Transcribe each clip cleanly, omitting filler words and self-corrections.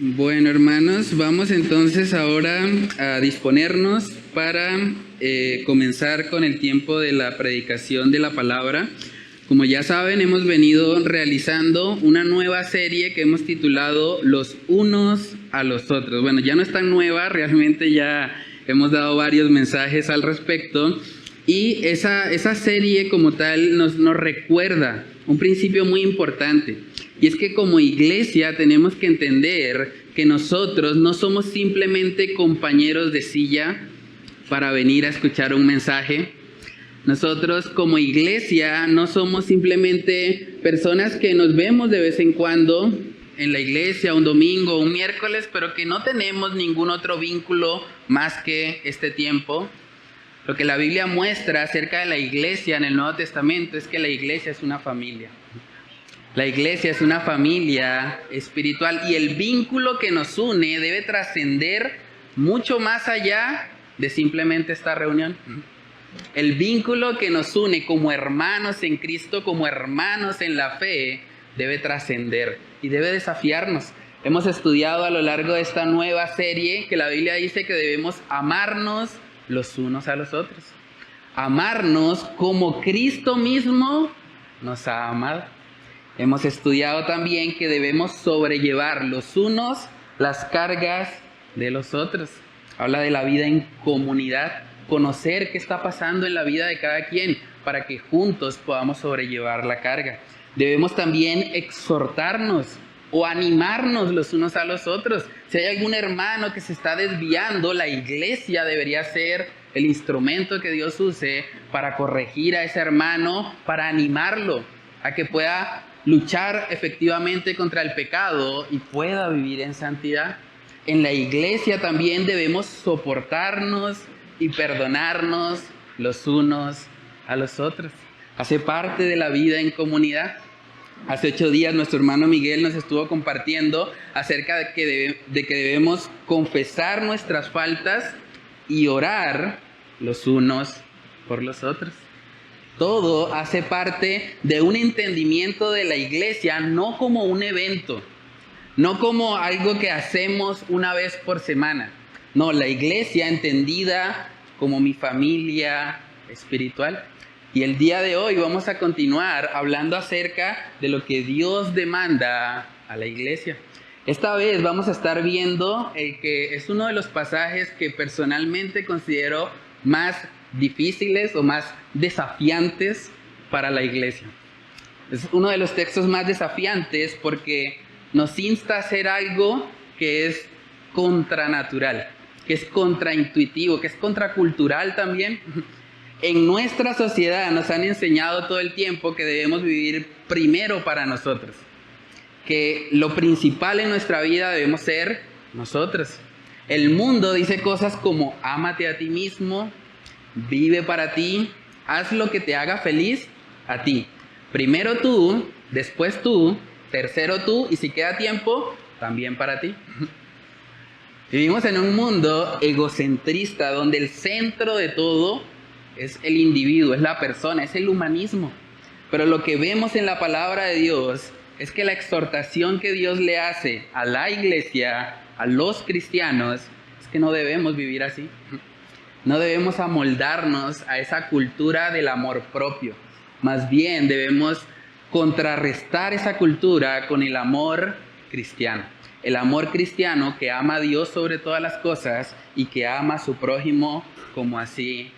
Bueno, hermanos, vamos entonces ahora a disponernos para comenzar con el tiempo de la predicación de la palabra. Como ya saben, hemos venido realizando una nueva serie que hemos titulado Los unos a los otros. Bueno, ya no es tan nueva, realmente ya hemos dado varios mensajes al respecto. Y esa serie como tal nos recuerda un principio muy importante. Y es que como iglesia tenemos que entender que nosotros no somos simplemente compañeros de silla para venir a escuchar un mensaje. Nosotros como iglesia no somos simplemente personas que nos vemos de vez en cuando en la iglesia, un domingo, un miércoles, pero que no tenemos ningún otro vínculo más que este tiempo. Lo que la Biblia muestra acerca de la iglesia en el Nuevo Testamento es que la iglesia es una familia. La iglesia es una familia espiritual y el vínculo que nos une debe trascender mucho más allá de simplemente esta reunión. El vínculo que nos une como hermanos en Cristo, como hermanos en la fe, debe trascender y debe desafiarnos. Hemos estudiado a lo largo de esta nueva serie que la Biblia dice que debemos amarnos los unos a los otros. Amarnos como Cristo mismo nos ha amado. Hemos estudiado también que debemos sobrellevar los unos las cargas de los otros. Habla de la vida en comunidad, conocer qué está pasando en la vida de cada quien para que juntos podamos sobrellevar la carga. Debemos también exhortarnos o animarnos los unos a los otros. Si hay algún hermano que se está desviando, la iglesia debería ser el instrumento que Dios use para corregir a ese hermano, para animarlo a que pueda luchar efectivamente contra el pecado y pueda vivir en santidad. En la iglesia también debemos soportarnos y perdonarnos los unos a los otros. Hace parte de la vida en comunidad. Hace 8 días nuestro hermano Miguel nos estuvo compartiendo acerca de que debemos confesar nuestras faltas y orar los unos por los otros. Todo hace parte de un entendimiento de la iglesia, no como un evento, no como algo que hacemos una vez por semana. No, la iglesia entendida como mi familia espiritual. Y el día de hoy vamos a continuar hablando acerca de lo que Dios demanda a la iglesia. Esta vez vamos a estar viendo el que es uno de los pasajes que personalmente considero más difíciles o más desafiantes para la iglesia. Es uno de los textos más desafiantes porque nos insta a hacer algo que es contranatural, que es contraintuitivo, que es contracultural también. En nuestra sociedad nos han enseñado todo el tiempo que debemos vivir primero para nosotros, que lo principal en nuestra vida debemos ser nosotros. El mundo dice cosas como ámate a ti mismo, vive para ti, haz lo que te haga feliz a ti. Primero tú, después tú, tercero tú y si queda tiempo, también para ti. Vivimos en un mundo egocentrista donde el centro de todo es el individuo, es la persona, es el humanismo. Pero lo que vemos en la palabra de Dios es que la exhortación que Dios le hace a la iglesia, a los cristianos, es que no debemos vivir así. No debemos amoldarnos a esa cultura del amor propio. Más bien debemos contrarrestar esa cultura con el amor cristiano. El amor cristiano que ama a Dios sobre todas las cosas y que ama a su prójimo como a sí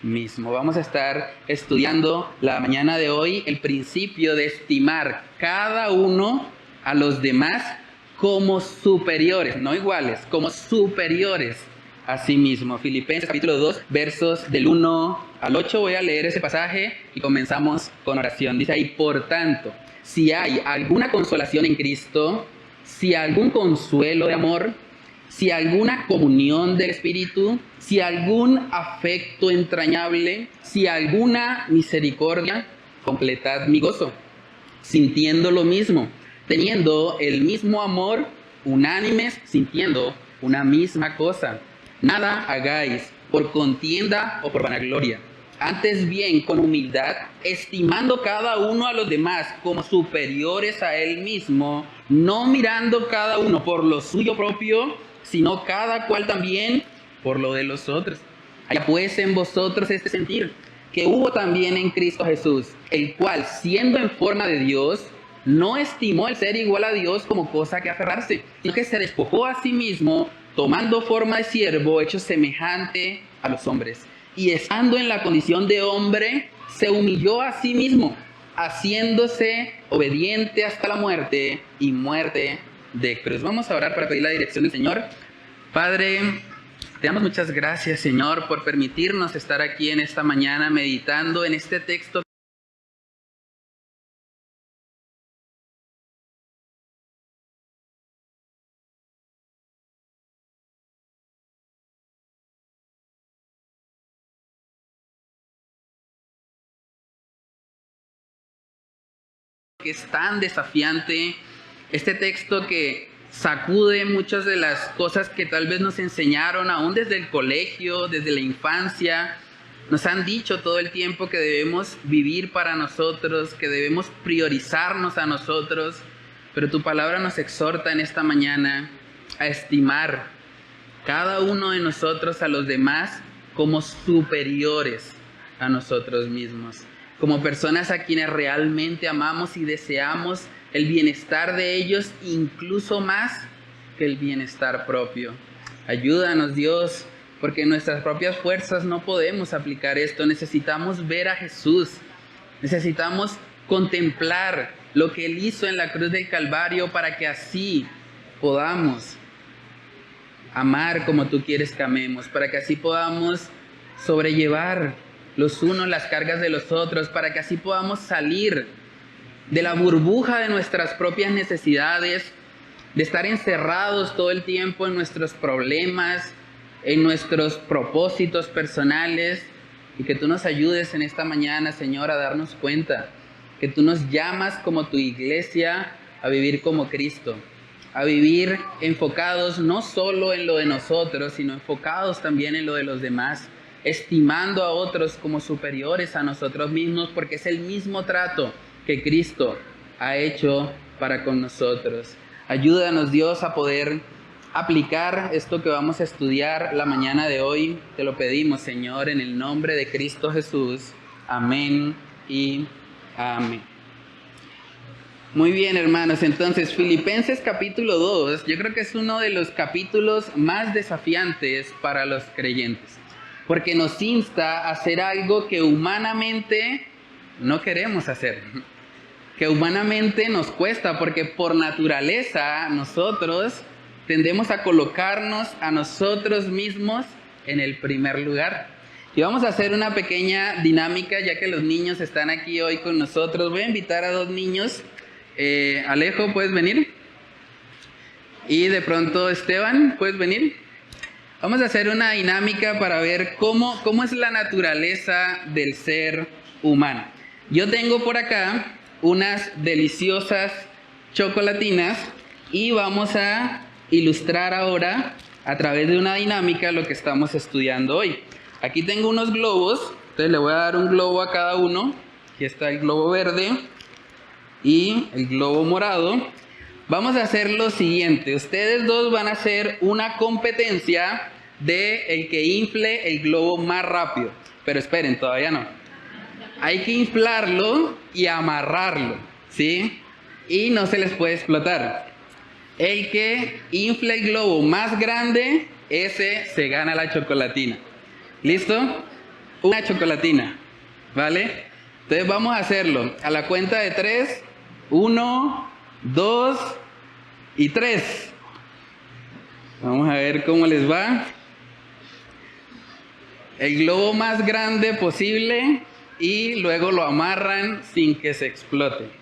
mismo. Vamos a estar estudiando la mañana de hoy el principio de estimar cada uno a los demás como superiores, no iguales, como superiores a sí mismo. Filipenses capítulo 2, versos del 1 al 8. Voy a leer ese pasaje y comenzamos con oración. Dice ahí, por tanto, si hay alguna consolación en Cristo, si algún consuelo de amor, si alguna comunión del Espíritu, si algún afecto entrañable, si alguna misericordia, completad mi gozo, sintiendo lo mismo, teniendo el mismo amor, unánimes, sintiendo una misma cosa. Nada hagáis por contienda o por vanagloria. Antes bien, con humildad, estimando cada uno a los demás como superiores a él mismo, no mirando cada uno por lo suyo propio, sino cada cual también por lo de los otros. Haya pues en vosotros este sentir, que hubo también en Cristo Jesús, el cual, siendo en forma de Dios, no estimó el ser igual a Dios como cosa que aferrarse, sino que se despojó a sí mismo, tomando forma de siervo, hecho semejante a los hombres. Y estando en la condición de hombre, se humilló a sí mismo, haciéndose obediente hasta la muerte y muerte de cruz. Vamos a orar para pedir la dirección del Señor. Padre, te damos muchas gracias, Señor, por permitirnos estar aquí en esta mañana meditando en este texto que es tan desafiante, este texto que sacude muchas de las cosas que tal vez nos enseñaron aún desde el colegio, desde la infancia. Nos han dicho todo el tiempo que debemos vivir para nosotros, que debemos priorizarnos a nosotros, pero tu palabra nos exhorta en esta mañana a estimar cada uno de nosotros a los demás como superiores a nosotros mismos, como personas a quienes realmente amamos y deseamos el bienestar de ellos incluso más que el bienestar propio. Ayúdanos, Dios, porque en nuestras propias fuerzas no podemos aplicar esto. Necesitamos ver a Jesús, necesitamos contemplar lo que Él hizo en la cruz del Calvario para que así podamos amar como tú quieres que amemos, para que así podamos sobrellevar los unos las cargas de los otros, para que así podamos salir de la burbuja de nuestras propias necesidades, de estar encerrados todo el tiempo en nuestros problemas, en nuestros propósitos personales, y que tú nos ayudes en esta mañana, Señor, a darnos cuenta que tú nos llamas como tu iglesia a vivir como Cristo, a vivir enfocados no solo en lo de nosotros, sino enfocados también en lo de los demás, estimando a otros como superiores a nosotros mismos, porque es el mismo trato que Cristo ha hecho para con nosotros. Ayúdanos, Dios, a poder aplicar esto que vamos a estudiar la mañana de hoy. Te lo pedimos, Señor, en el nombre de Cristo Jesús. Amén y amén. Muy bien, hermanos. Entonces, Filipenses capítulo 2, yo creo que es uno de los capítulos más desafiantes para los creyentes, porque nos insta a hacer algo que humanamente no queremos hacer, que humanamente nos cuesta, porque por naturaleza nosotros tendemos a colocarnos a nosotros mismos en el primer lugar. Y vamos a hacer una pequeña dinámica, ya que los niños están aquí hoy con nosotros. Voy a invitar a dos niños. Alejo, ¿puedes venir? Y de pronto Esteban, ¿puedes venir? Vamos a hacer una dinámica para ver cómo es la naturaleza del ser humano. Yo tengo por acá unas deliciosas chocolatinas y vamos a ilustrar ahora a través de una dinámica lo que estamos estudiando hoy. Aquí tengo unos globos, entonces le voy a dar un globo a cada uno. Aquí está el globo verde y el globo morado. Vamos a hacer lo siguiente: ustedes dos van a hacer una competencia de el que infle el globo más rápido. Pero esperen, todavía no. Hay que inflarlo y amarrarlo, ¿sí? Y no se les puede explotar. El que infle el globo más grande, ese se gana la chocolatina. ¿Listo? Una chocolatina, ¿vale? Entonces vamos a hacerlo a la cuenta de 3. 1, 2 y 3. Vamos a ver cómo les va. El globo más grande posible y luego lo amarran sin que se explote.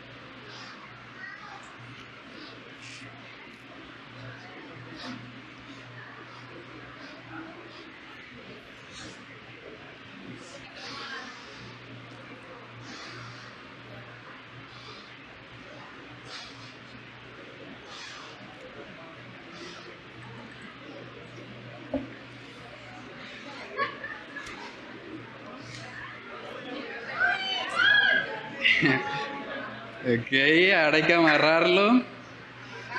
Ok, ahora hay que amarrarlo.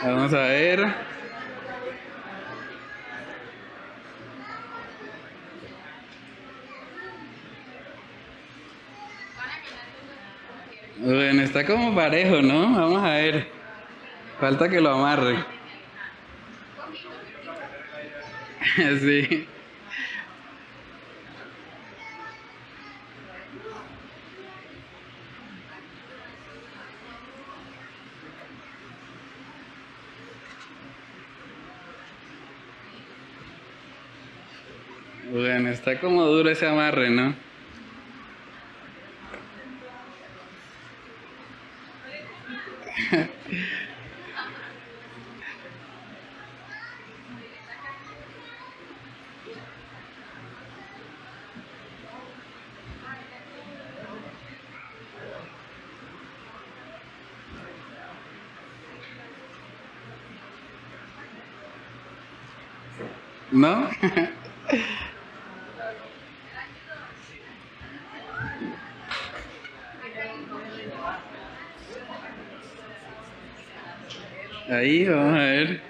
Vamos a ver. Bueno, está como parejo, ¿no? Vamos a ver. Falta que lo amarre. Sí. Bueno, está como duro ese amarre, ¿no? ¿No? Ahí, vamos a ver.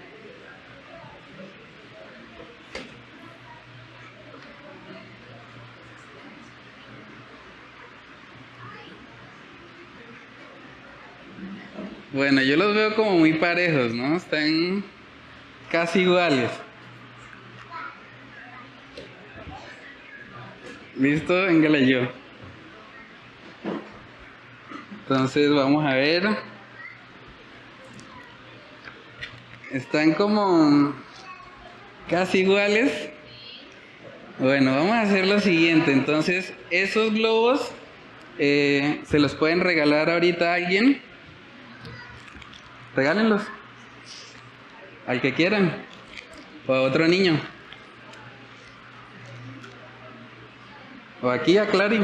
Bueno, yo los veo como muy parejos, ¿no? Están casi iguales. ¿Listo? Véngale yo. Entonces vamos a ver. Están como casi iguales. Bueno, vamos a hacer lo siguiente. Entonces, esos globos se los pueden regalar ahorita a alguien. Regálenlos. Al que quieran. O a otro niño. O aquí a Clary.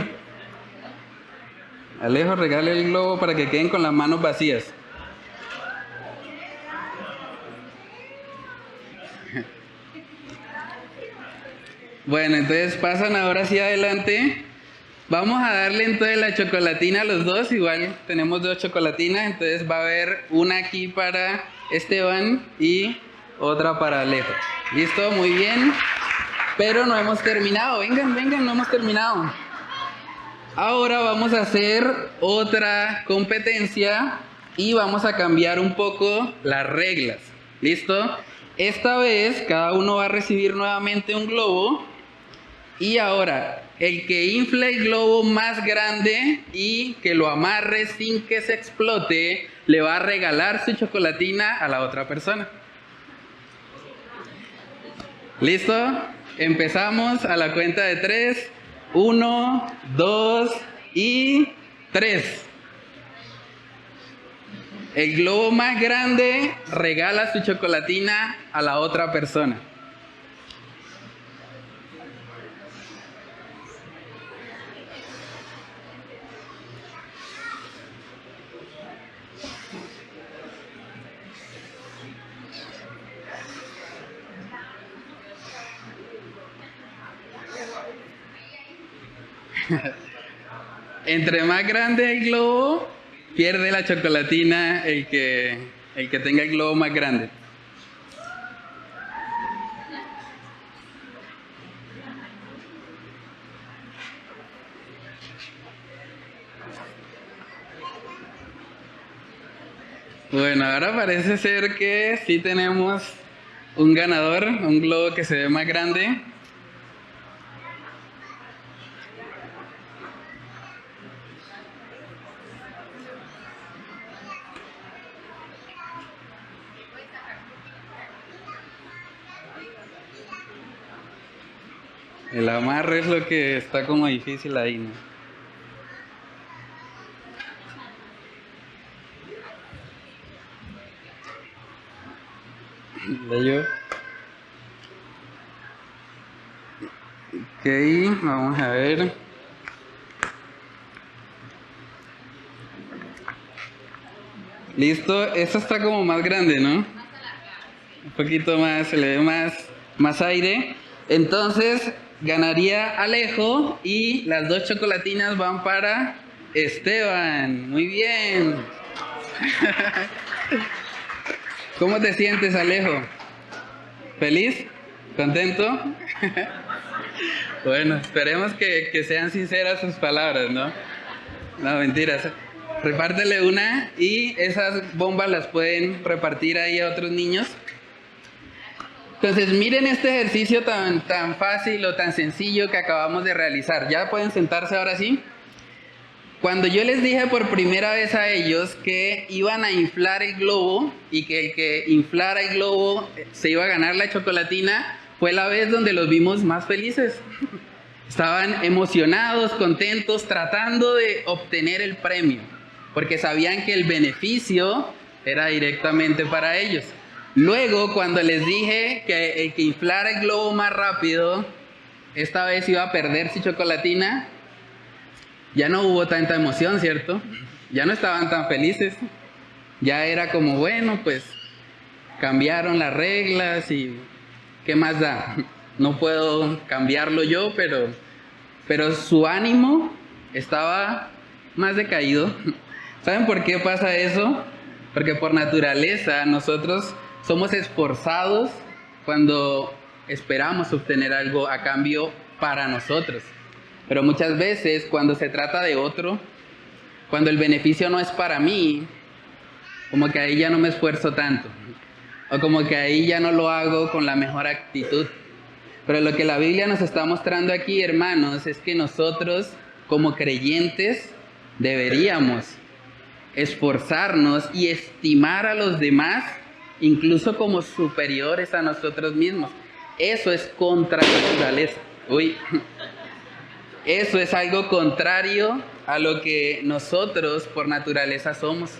Alejo, regale el globo para que queden con las manos vacías. Bueno, entonces pasan ahora hacia adelante. Vamos a darle entonces la chocolatina a los dos. Igual tenemos 2 chocolatinas. Entonces va a haber una aquí para Esteban y otra para Alejo. ¿Listo? Muy bien. Pero no hemos terminado. Vengan, vengan, no hemos terminado. Ahora vamos a hacer otra competencia y vamos a cambiar un poco las reglas. ¿Listo? Esta vez cada uno va a recibir nuevamente un globo y ahora el que infle el globo más grande y que lo amarre sin que se explote le va a regalar su chocolatina a la otra persona. ¿Listo? Empezamos a la cuenta de 3. 1, 2 y 3. El globo más grande regala su chocolatina a la otra persona. Entre más grande el globo, pierde la chocolatina el que tenga el globo más grande. Bueno, ahora parece ser que sí tenemos un ganador, un globo que se ve más grande. El amarre es lo que está como difícil ahí, ¿no? ¿De yo? Ok, vamos a ver. Listo, esta está como más grande, ¿no? Un poquito más, se le ve más aire. Entonces ganaría Alejo y las 2 chocolatinas van para Esteban, muy bien. ¿Cómo te sientes, Alejo? ¿Feliz? ¿Contento? Bueno, esperemos que sean sinceras sus palabras, ¿no? No, mentiras. Repártele una y esas bombas las pueden repartir ahí a otros niños. Entonces, miren este ejercicio tan fácil o tan sencillo que acabamos de realizar. ¿Ya pueden sentarse ahora sí? Cuando yo les dije por primera vez a ellos que iban a inflar el globo y que el que inflara el globo se iba a ganar la chocolatina, fue la vez donde los vimos más felices. Estaban emocionados, contentos, tratando de obtener el premio, porque sabían que el beneficio era directamente para ellos. Luego, cuando les dije que el que inflara el globo más rápido, esta vez iba a perder su chocolatina, ya no hubo tanta emoción, ¿cierto? Ya no estaban tan felices. Ya era como, bueno, pues cambiaron las reglas y ¿qué más da? No puedo cambiarlo yo, pero su ánimo estaba más decaído. ¿Saben por qué pasa eso? Porque por naturaleza nosotros somos esforzados cuando esperamos obtener algo a cambio para nosotros. Pero muchas veces cuando se trata de otro, cuando el beneficio no es para mí, como que ahí ya no me esfuerzo tanto. O como que ahí ya no lo hago con la mejor actitud. Pero lo que la Biblia nos está mostrando aquí, hermanos, es que nosotros como creyentes deberíamos esforzarnos y estimar a los demás, incluso como superiores a nosotros mismos. Eso es contra naturaleza. Eso es algo contrario a lo que nosotros por naturaleza somos.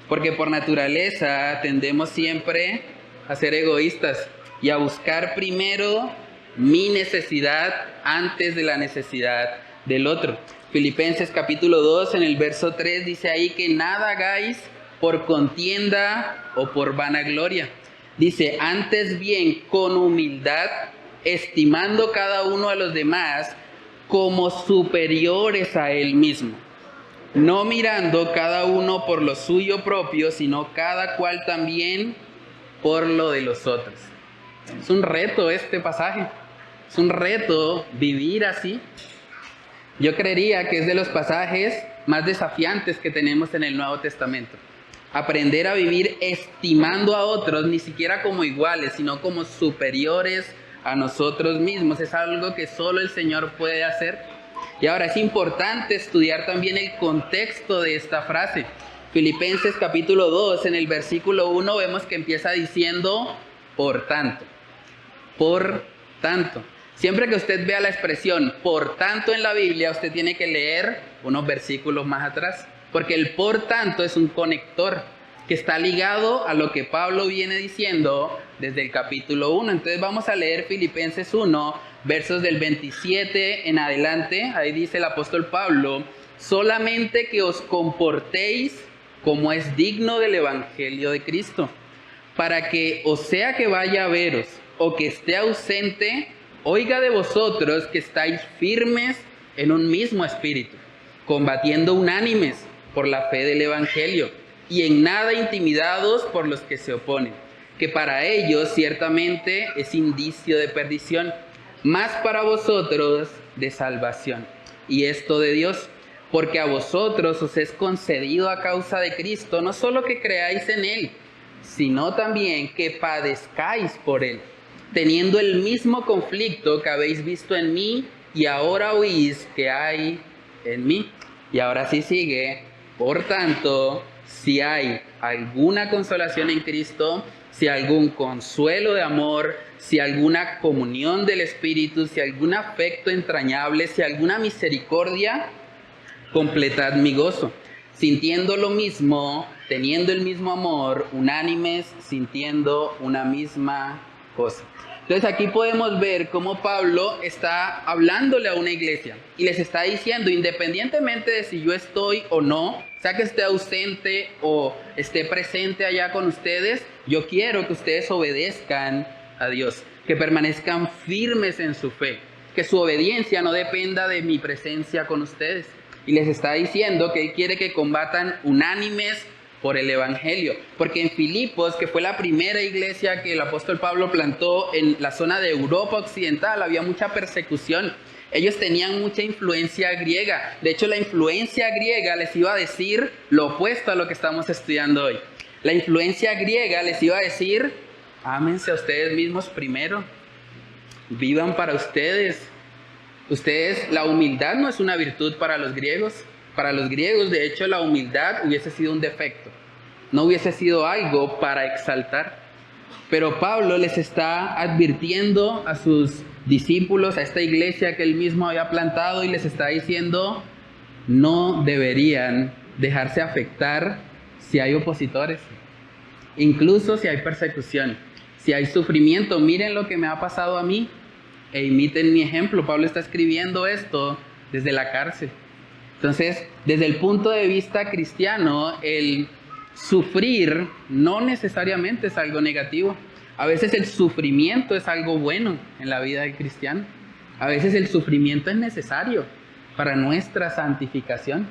Porque por naturaleza tendemos siempre a ser egoístas y a buscar primero mi necesidad antes de la necesidad del otro. Filipenses capítulo 2 en el verso 3 dice ahí que nada hagáis por contienda o por vanagloria. Dice, antes bien con humildad, estimando cada uno a los demás como superiores a él mismo, no mirando cada uno por lo suyo propio, sino cada cual también por lo de los otros. Es un reto este pasaje, es un reto vivir así. Yo creería que es de los pasajes más desafiantes que tenemos en el Nuevo Testamento. Aprender a vivir estimando a otros, ni siquiera como iguales, sino como superiores a nosotros mismos. Es algo que solo el Señor puede hacer. Y ahora es importante estudiar también el contexto de esta frase. Filipenses capítulo 2, en el versículo 1 vemos que empieza diciendo, por tanto. Por tanto. Siempre que usted vea la expresión, por tanto en la Biblia, usted tiene que leer unos versículos más atrás. Porque el por tanto es un conector que está ligado a lo que Pablo viene diciendo desde el capítulo 1. Entonces vamos a leer Filipenses 1, versos del 27 en adelante. Ahí dice el apóstol Pablo, solamente que os comportéis como es digno del evangelio de Cristo, para que o sea que vaya a veros o que esté ausente, oiga de vosotros que estáis firmes en un mismo espíritu, combatiendo unánimes por la fe del evangelio, y en nada intimidados por los que se oponen, que para ellos ciertamente es indicio de perdición, mas para vosotros de salvación. Y esto de Dios, porque a vosotros os es concedido a causa de Cristo, no solo que creáis en Él, sino también que padezcáis por Él, teniendo el mismo conflicto que habéis visto en mí y ahora oís que hay en mí. Y ahora sí sigue, por tanto, si hay alguna consolación en Cristo, si algún consuelo de amor, si alguna comunión del Espíritu, si algún afecto entrañable, si alguna misericordia, completad mi gozo, sintiendo lo mismo, teniendo el mismo amor, unánimes, sintiendo una misma cosa. Entonces aquí podemos ver cómo Pablo está hablándole a una iglesia y les está diciendo, independientemente de si yo estoy o no, sea que esté ausente o esté presente allá con ustedes, yo quiero que ustedes obedezcan a Dios, que permanezcan firmes en su fe, que su obediencia no dependa de mi presencia con ustedes. y les está diciendo que Él quiere que combatan unánimes por el Evangelio. Porque en Filipos, que fue la primera iglesia que el apóstol Pablo plantó en la zona de Europa Occidental, había mucha persecución. Ellos tenían mucha influencia griega. De hecho, la influencia griega les iba a decir lo opuesto a lo que estamos estudiando hoy. La influencia griega les iba a decir: ámense a ustedes mismos primero. Vivan para ustedes. La humildad no es una virtud para los griegos. Para los griegos, de hecho, la humildad hubiese sido un defecto. No hubiese sido algo para exaltar. Pero Pablo les está advirtiendo a sus discípulos, a esta iglesia que él mismo había plantado, y les está diciendo: no deberían dejarse afectar si hay opositores, incluso si hay persecución, si hay sufrimiento. Miren lo que me ha pasado a mí e imiten mi ejemplo. Pablo está escribiendo esto desde la cárcel. Entonces, desde el punto de vista cristiano, el sufrir no necesariamente es algo negativo. A veces el sufrimiento es algo bueno en la vida del cristiano. A veces el sufrimiento es necesario para nuestra santificación.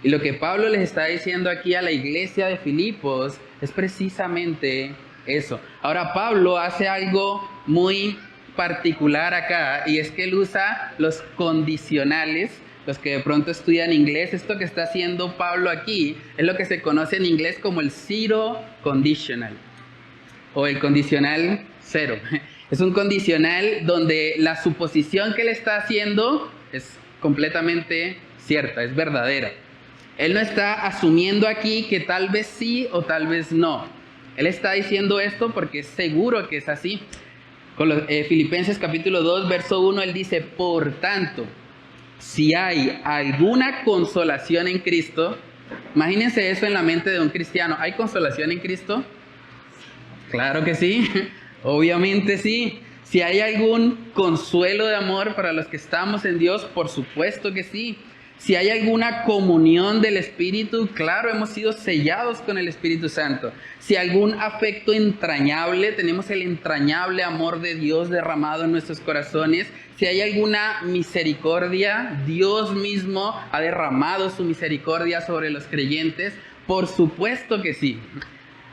Y lo que Pablo les está diciendo aquí a la iglesia de Filipos es precisamente eso. Ahora, Pablo hace algo muy particular acá, y es que él usa los condicionales. Los que de pronto estudian inglés, esto que está haciendo Pablo aquí es lo que se conoce en inglés como el zero conditional o el condicional cero. Es un condicional donde la suposición que él está haciendo es completamente cierta, es verdadera. Él no está asumiendo aquí que tal vez sí o tal vez no. Él está diciendo esto porque es seguro que es así. Con Filipenses capítulo 2, verso 1, él dice: por tanto, si hay alguna consolación en Cristo. Imagínense eso en la mente de un cristiano. ¿Hay consolación en Cristo? Claro que sí, obviamente sí. Si hay algún consuelo de amor para los que estamos en Dios, por supuesto que sí. Si hay alguna comunión del Espíritu, claro, hemos sido sellados con el Espíritu Santo. Si hay algún afecto entrañable, tenemos el entrañable amor de Dios derramado en nuestros corazones. Si hay alguna misericordia, Dios mismo ha derramado su misericordia sobre los creyentes. Por supuesto que sí.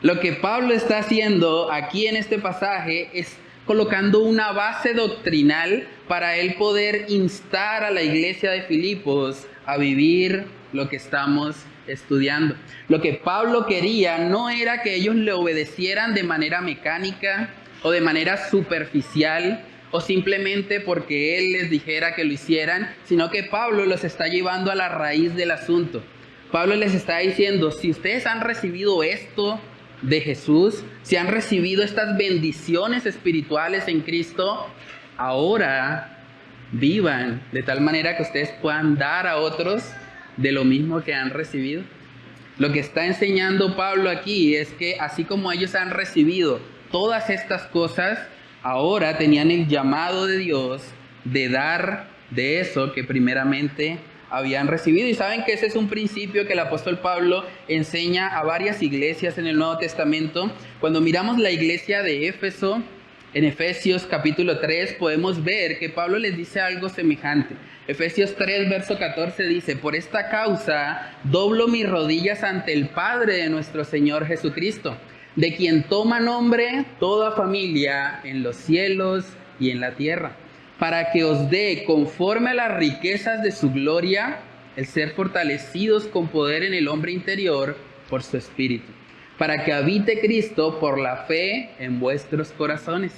Lo que Pablo está haciendo aquí en este pasaje es colocando una base doctrinal para él poder instar a la iglesia de Filipos a vivir lo que estamos estudiando. Lo que Pablo quería no era que ellos le obedecieran de manera mecánica o de manera superficial o simplemente porque él les dijera que lo hicieran, sino que Pablo los está llevando a la raíz del asunto. Pablo les está diciendo: si ustedes han recibido esto de Jesús, si han recibido estas bendiciones espirituales en Cristo, ahora vivan de tal manera que ustedes puedan dar a otros de lo mismo que han recibido. Lo que está enseñando Pablo aquí es que así como ellos han recibido todas estas cosas, ahora tenían el llamado de Dios de dar de eso que primeramente habían recibido. Y saben que ese es un principio que el apóstol Pablo enseña a varias iglesias en el Nuevo Testamento. Cuando miramos la iglesia de Éfeso, en Efesios capítulo 3, podemos ver que Pablo les dice algo semejante. Efesios 3, verso 14 dice: por esta causa doblo mis rodillas ante el Padre de nuestro Señor Jesucristo, de quien toma nombre toda familia en los cielos y en la tierra, para que os dé, conforme a las riquezas de su gloria, el ser fortalecidos con poder en el hombre interior por su Espíritu, para que habite Cristo por la fe en vuestros corazones,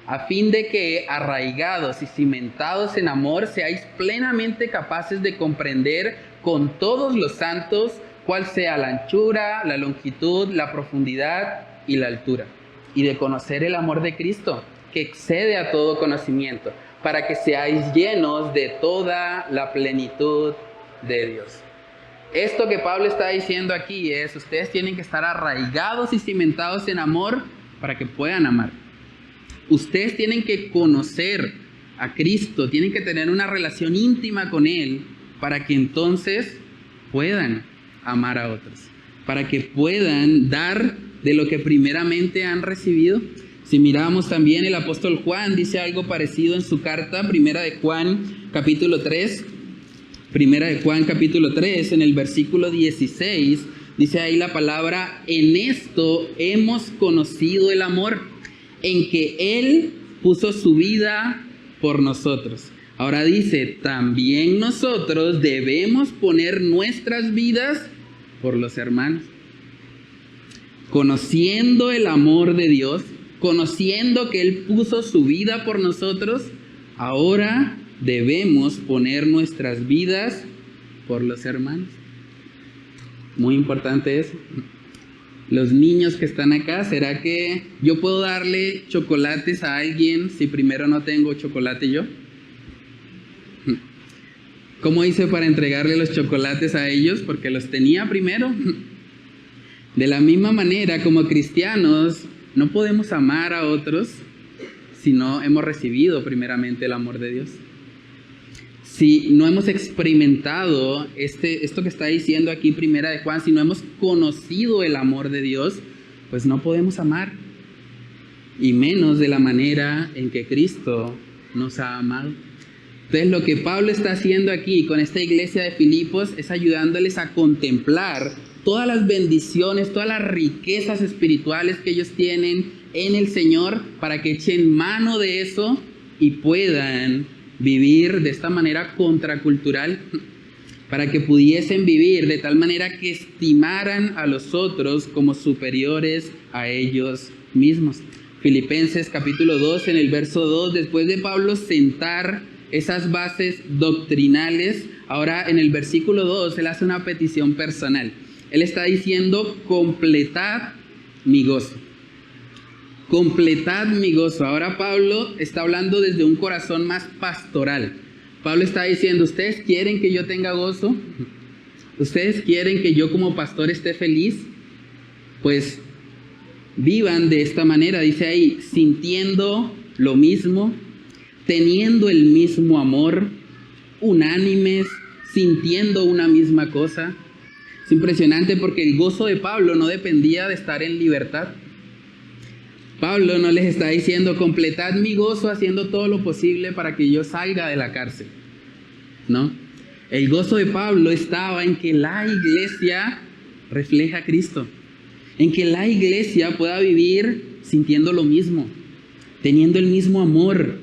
a fin de que, arraigados y cimentados en amor, seáis plenamente capaces de comprender con todos los santos cuál sea la anchura, la longitud, la profundidad y la altura, y de conocer el amor de Cristo, que excede a todo conocimiento, para que seáis llenos de toda la plenitud de Dios. Esto que Pablo está diciendo aquí es: ustedes tienen que estar arraigados y cimentados en amor para que puedan amar. Ustedes tienen que conocer a Cristo, tienen que tener una relación íntima con Él para que entonces puedan amar a otros, para que puedan dar de lo que primeramente han recibido. Si miramos también, el apóstol Juan dice algo parecido en su carta, primera de Juan, capítulo 3, Primera de Juan capítulo 3, en el versículo 16, dice ahí la palabra: en esto hemos conocido el amor, en que Él puso su vida por nosotros. Ahora dice, también nosotros debemos poner nuestras vidas por los hermanos. Conociendo el amor de Dios, conociendo que Él puso su vida por nosotros, ahora debemos poner nuestras vidas por los hermanos. Muy importante eso. Los niños que están acá, ¿será que yo puedo darle chocolates a alguien si primero no tengo chocolate yo? ¿Cómo hice para entregarle los chocolates a ellos? Porque los tenía primero. De la misma manera, como cristianos, no podemos amar a otros si no hemos recibido primeramente el amor de Dios. Si no hemos experimentado esto que está diciendo aquí Primera de Juan, si no hemos conocido el amor de Dios, pues no podemos amar. Y menos de la manera en que Cristo nos ha amado. Entonces lo que Pablo está haciendo aquí con esta iglesia de Filipos es ayudándoles a contemplar todas las bendiciones, todas las riquezas espirituales que ellos tienen en el Señor, para que echen mano de eso y puedan vivir de esta manera contracultural, para que pudiesen vivir de tal manera que estimaran a los otros como superiores a ellos mismos. Filipenses capítulo 2, en el verso 2, después de Pablo sentar esas bases doctrinales, ahora en el versículo 2 él hace una petición personal. Él está diciendo: completad mi gozo. Completad mi gozo. Ahora Pablo está hablando desde un corazón más pastoral. Pablo está diciendo: ¿ustedes quieren que yo tenga gozo? ¿Ustedes quieren que yo como pastor esté feliz? Pues vivan de esta manera, dice ahí, sintiendo lo mismo, teniendo el mismo amor, unánimes, sintiendo una misma cosa. Es impresionante porque el gozo de Pablo no dependía de estar en libertad. Pablo no les está diciendo: completad mi gozo haciendo todo lo posible para que yo salga de la cárcel. No. El gozo de Pablo estaba en que la iglesia refleja a Cristo. En que la iglesia pueda vivir sintiendo lo mismo, teniendo el mismo amor,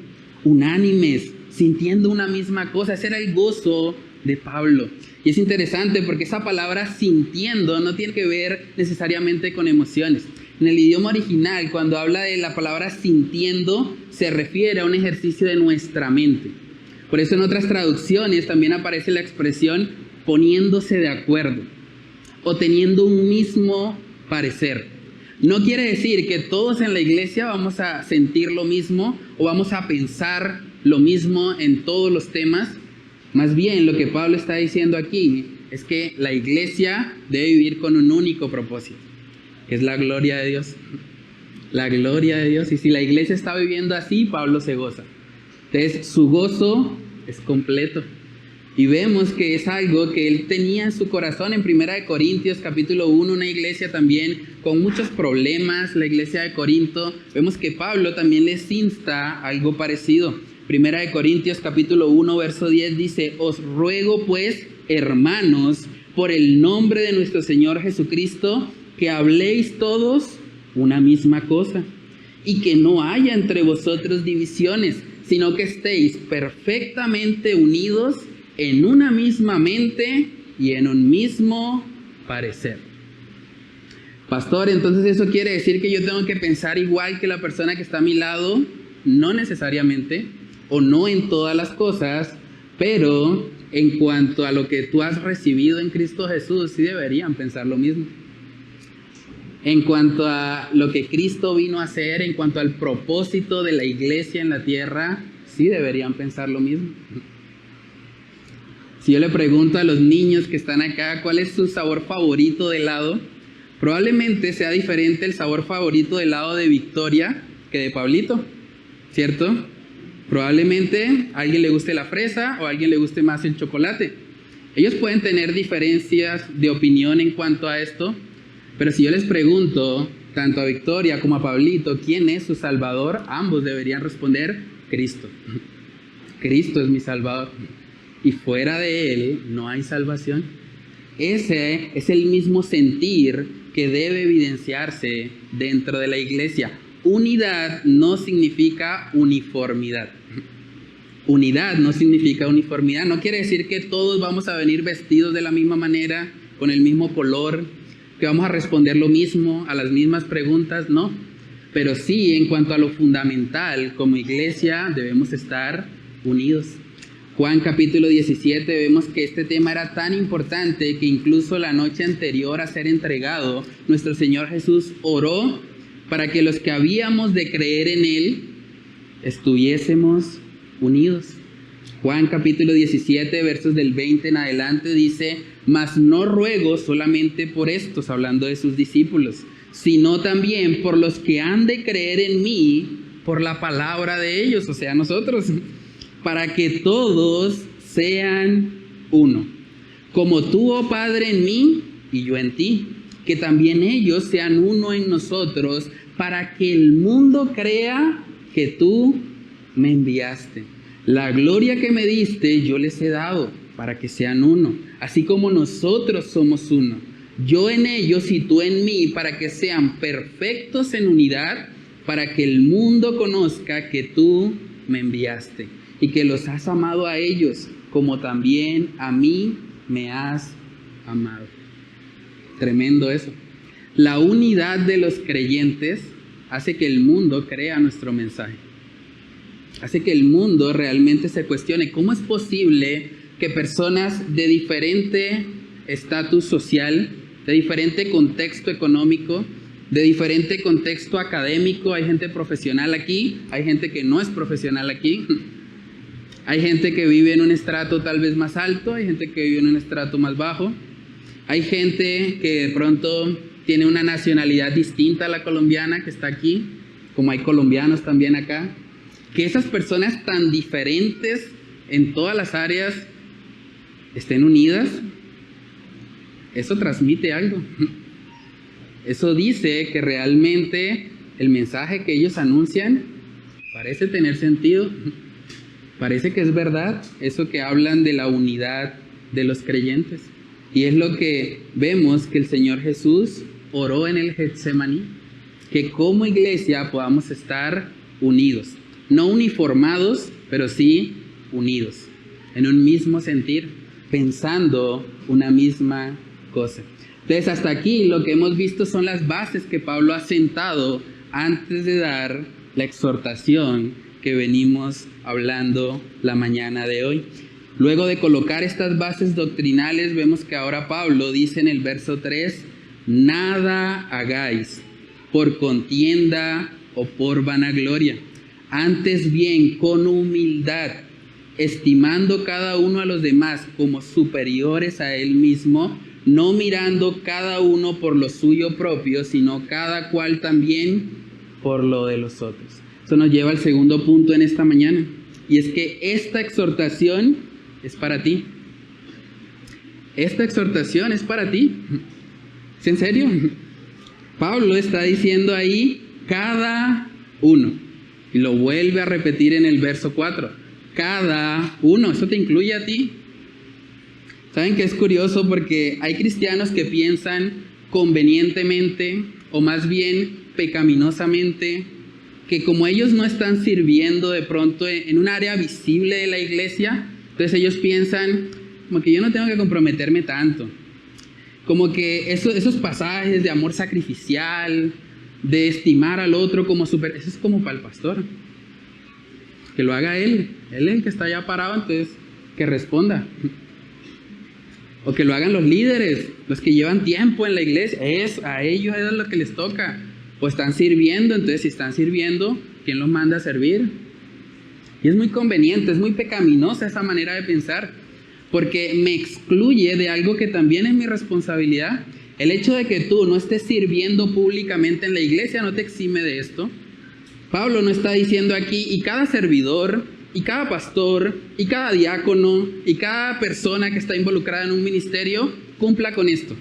unánimes, sintiendo una misma cosa. Ese era el gozo de Pablo. Y es interesante porque esa palabra sintiendo no tiene que ver necesariamente con emociones. En el idioma original, cuando habla de la palabra sintiendo, se refiere a un ejercicio de nuestra mente. Por eso en otras traducciones también aparece la expresión poniéndose de acuerdo o teniendo un mismo parecer. No quiere decir que todos en la iglesia vamos a sentir lo mismo o vamos a pensar lo mismo en todos los temas. Más bien lo que Pablo está diciendo aquí es que la iglesia debe vivir con un único propósito, que es la gloria de Dios. La gloria de Dios. Y si la iglesia está viviendo así, Pablo se goza. Entonces su gozo es completo. Y vemos que es algo que él tenía en su corazón. En 1 Corintios capítulo 1, una iglesia también con muchos problemas, la iglesia de Corinto. Vemos que Pablo también les insta algo parecido. 1 Corintios capítulo 1, verso 10 dice: os ruego pues, hermanos, por el nombre de nuestro Señor Jesucristo, que habléis todos una misma cosa, y que no haya entre vosotros divisiones, sino que estéis perfectamente unidos en una misma mente y en un mismo parecer. Pastor, entonces eso quiere decir que yo tengo que pensar igual que la persona que está a mi lado. No necesariamente, o no en todas las cosas, pero en cuanto a lo que tú has recibido en Cristo Jesús, sí deberían pensar lo mismo. En cuanto a lo que Cristo vino a hacer, en cuanto al propósito de la iglesia en la tierra, sí deberían pensar lo mismo. Si yo le pregunto a los niños que están acá cuál es su sabor favorito de helado, probablemente sea diferente el sabor favorito de helado de Victoria que de Pablito, ¿cierto? Probablemente a alguien le guste la fresa o a alguien le guste más el chocolate. Ellos pueden tener diferencias de opinión en cuanto a esto, pero si yo les pregunto tanto a Victoria como a Pablito quién es su Salvador, ambos deberían responder: Cristo. Cristo es mi Salvador. y fuera de Él no hay salvación. Ese es el mismo sentir que debe evidenciarse dentro de la iglesia. Unidad no significa uniformidad. Unidad no significa uniformidad. No quiere decir que todos vamos a venir vestidos de la misma manera, con el mismo color, que vamos a responder lo mismo a las mismas preguntas, no. Pero sí, en cuanto a lo fundamental, como iglesia debemos estar unidos. Juan capítulo 17 vemos que este tema era tan importante que incluso la noche anterior a ser entregado, nuestro Señor Jesús oró para que los que habíamos de creer en Él estuviésemos unidos. Juan capítulo 17 versos del 20 en adelante dice: mas no ruego solamente por estos, hablando de sus discípulos, sino también por los que han de creer en mí por la palabra de ellos, o sea, nosotros, para que todos sean uno, como tú, oh Padre, en mí y yo en ti, que también ellos sean uno en nosotros, para que el mundo crea que tú me enviaste. La gloria que me diste yo les he dado, para que sean uno, así como nosotros somos uno. Yo en ellos y tú en mí, para que sean perfectos en unidad, para que el mundo conozca que tú me enviaste y que los has amado a ellos, como también a mí me has amado. Tremendo eso. La unidad de los creyentes hace que el mundo crea nuestro mensaje. Hace que el mundo realmente se cuestione cómo es posible que personas de diferente estatus social, de diferente contexto económico, de diferente contexto académico, hay gente profesional aquí, hay gente que no es profesional aquí, hay gente que vive en un estrato tal vez más alto, hay gente que vive en un estrato más bajo, hay gente que de pronto tiene una nacionalidad distinta a la colombiana que está aquí, como hay colombianos también acá. Que esas personas tan diferentes en todas las áreas estén unidas, eso transmite algo. Eso dice que realmente el mensaje que ellos anuncian parece tener sentido. Parece que es verdad eso que hablan de la unidad de los creyentes. Y es lo que vemos que el Señor Jesús oró en el Getsemaní, que como iglesia podamos estar unidos. No uniformados, pero sí unidos, en un mismo sentir, pensando una misma cosa. Entonces, hasta aquí lo que hemos visto son las bases que Pablo ha sentado antes de dar la exhortación que venimos hablando la mañana de hoy. Luego de colocar estas bases doctrinales, vemos que ahora Pablo dice en el verso 3, nada hagáis por contienda o por vanagloria. Antes bien, con humildad, estimando cada uno a los demás como superiores a él mismo, no mirando cada uno por lo suyo propio, sino cada cual también por lo de los otros. Eso nos lleva al segundo punto en esta mañana, y es que esta exhortación es para ti. Esta exhortación es para ti. ¿Es en serio? Pablo está diciendo ahí, cada uno. Y lo vuelve a repetir en el verso 4. Cada uno, eso te incluye a ti. ¿Saben qué es curioso? Porque hay cristianos que piensan convenientemente, o más bien pecaminosamente, que como ellos no están sirviendo de pronto en un área visible de la iglesia, entonces ellos piensan como que yo no tengo que comprometerme tanto. Como que esos pasajes de amor sacrificial, de estimar al otro como eso es como para el pastor. Que lo haga él es el que está allá parado, entonces que responda. O que lo hagan los líderes, los que llevan tiempo en la iglesia, a ellos es lo que les toca. O están sirviendo, entonces si están sirviendo, ¿quién los manda a servir? Y es muy conveniente, es muy pecaminosa esa manera de pensar, porque me excluye de algo que también es mi responsabilidad. El hecho de que tú no estés sirviendo públicamente en la iglesia no te exime de esto. Pablo no está diciendo aquí, y cada servidor, y cada pastor, y cada diácono, y cada persona que está involucrada en un ministerio, cumpla con esto.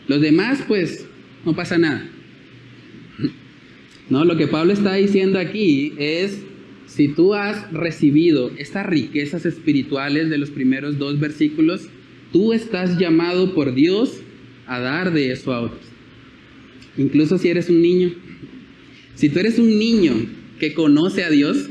Los demás, pues, no pasa nada. No, lo que Pablo está diciendo aquí es, Si tú has recibido estas riquezas espirituales de los primeros 2 versículos, tú estás llamado por Dios a dar de eso a otros. Incluso si eres un niño. Si tú eres un niño que conoce a Dios,